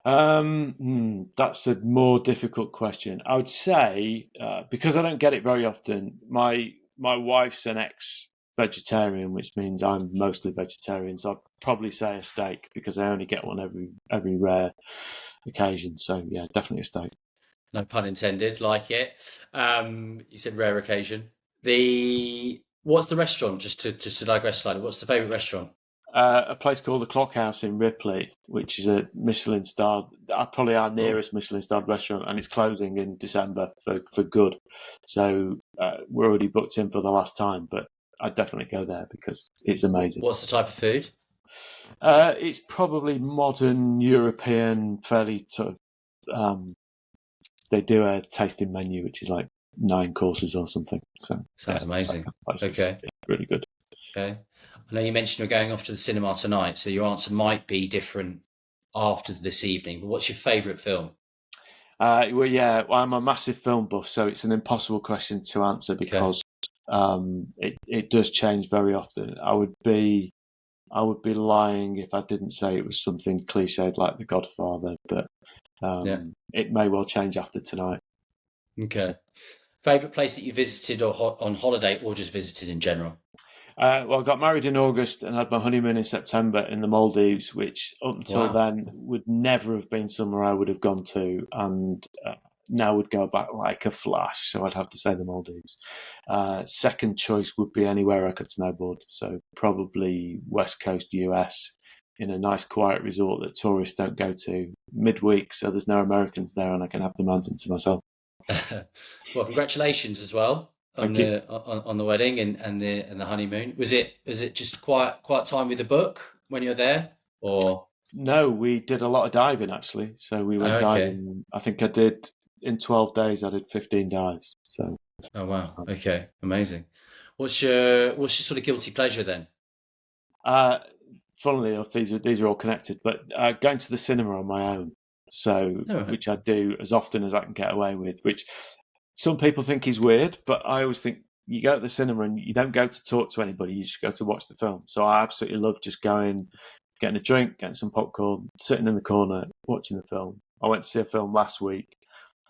That's a more difficult question. I would say because I don't get it very often. My wife's an ex-vegetarian, which means I'm mostly vegetarian. So I'd probably say a steak because I only get one every rare occasion. So yeah, definitely a steak.
No pun intended. Like it. You said rare occasion. What's the restaurant? Just to digress slightly. What's the favorite restaurant?
A place called the Clock House in Ripley, which is a Michelin starred, probably our
Oh,
nearest Michelin starred restaurant, and it's closing in December for good. So we're already booked in for the last time, but I'd definitely go there because it's amazing.
what's the type of food?
It's probably modern European, fairly sort of. They do a tasting menu, which is like 9 courses or something. So
Sounds
yeah,
amazing.
that place is
Okay.
really good.
Okay. I know you mentioned you're going off to the cinema tonight, so your answer might be different after this evening. But what's your favourite film?
Well, I'm a massive film buff, so it's an impossible question to answer
Okay.
because it does change very often. I would be lying if I didn't say it was something cliched like The Godfather, but
Yeah.
it may well change after tonight.
Okay. Favorite place that you visited or on holiday or just visited in general?
Well, I got married in August and had my honeymoon in September in the Maldives, which up until
Wow.
then would never have been somewhere I would have gone to, and now would go back like a flash. So I'd have to say the Maldives. Second choice would be anywhere I could snowboard, so probably West Coast US in a nice quiet resort that tourists don't go to midweek, so there's no Americans there and I can have the mountain to myself.
Well, congratulations as well on
Thank you.
the wedding and the honeymoon. Was it just quiet time with the book when you're there, or
No, we did a lot of diving actually. So we went
oh, okay?
diving. I think I did in 12 days. I did 15 dives. So
Oh wow, okay, amazing. What's your sort of guilty pleasure then?
uh, funnily enough, these are all connected. But going to the cinema on my own, so
All right.
which I do as often as I can get away with, which some people think is weird, but I always think you go to the cinema and you don't go to talk to anybody, you just go to watch the film. So I absolutely love just going, getting a drink, getting some popcorn, sitting in the corner, watching the film. I went to see a film last week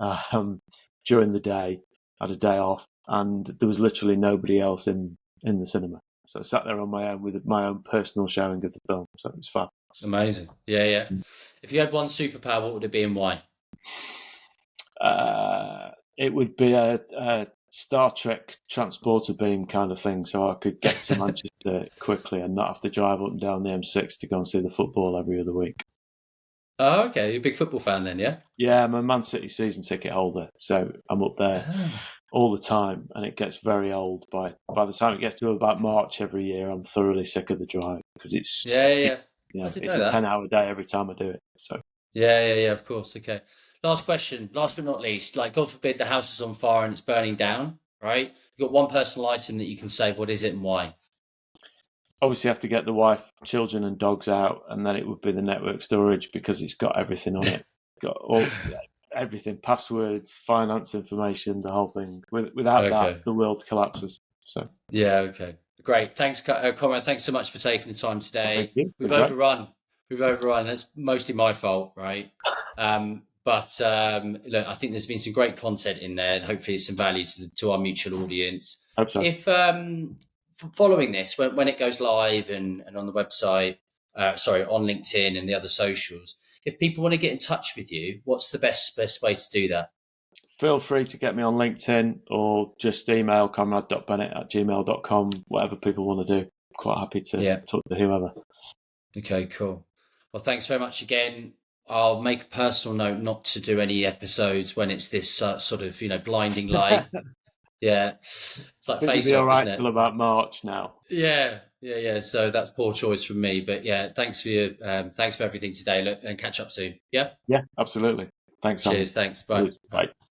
um, during the day, had a day off, and there was literally nobody else in the cinema. So I sat there on my own with my own personal showing of the film. So it was fun.
Amazing. Yeah, yeah. If you had one superpower, what would it be and why?
It would be a Star Trek transporter beam kind of thing, so I could get to Manchester quickly and not have to drive up and down the M6 to go and see the football every other week.
Oh, okay. You're a big football fan then, yeah?
Yeah, I'm a Man City season ticket holder, so I'm up there
Ah.
all the time, and it gets very old by the time it gets to about March every year. I'm thoroughly sick of the drive because
Yeah, yeah, yeah. I didn't
it's
know
a
that.
10-hour day every time I do it. So
Yeah, yeah, yeah, of course. Okay. Last question, last but not least, like God forbid the house is on fire and it's burning down, right? You've got one personal item that you can save. What is it and why?
obviously, I have to get the wife, children, and dogs out, and then it would be the network storage because it's got everything on it. Got all everything, passwords, finance information, the whole thing. Without that,
Okay.
the world collapses. So
Yeah, okay. Great. Thanks, Conrad. Thanks so much for taking the time
thank
today.
you.
We've
Been great.
overrun. We've overrun. That's mostly my fault, right? But look, I think there's been some great content in there, and hopefully it's some value to our mutual audience.
Hope so.
If following this, when it goes live and on the website, sorry, on LinkedIn and the other socials, if people want to get in touch with you, what's the best way to do that?
Feel free to get me on LinkedIn or just email conrad.bennett@gmail.com, whatever people want to do. Quite happy to
Yeah.
talk to whoever.
Okay, cool. Well, thanks very much again. I'll make a personal note not to do any episodes when it's this sort of, blinding light. Yeah. It's
I
like
think you'll
face
be all
off, isn't
right till
it?
about March now.
Yeah. Yeah. Yeah. So that's poor choice from me. But yeah, thanks for everything today. Look, and catch up soon. Yeah.
Yeah, absolutely. Thanks, Simon.
Cheers. Thanks. Bye.
Cheers.
Bye.
Bye.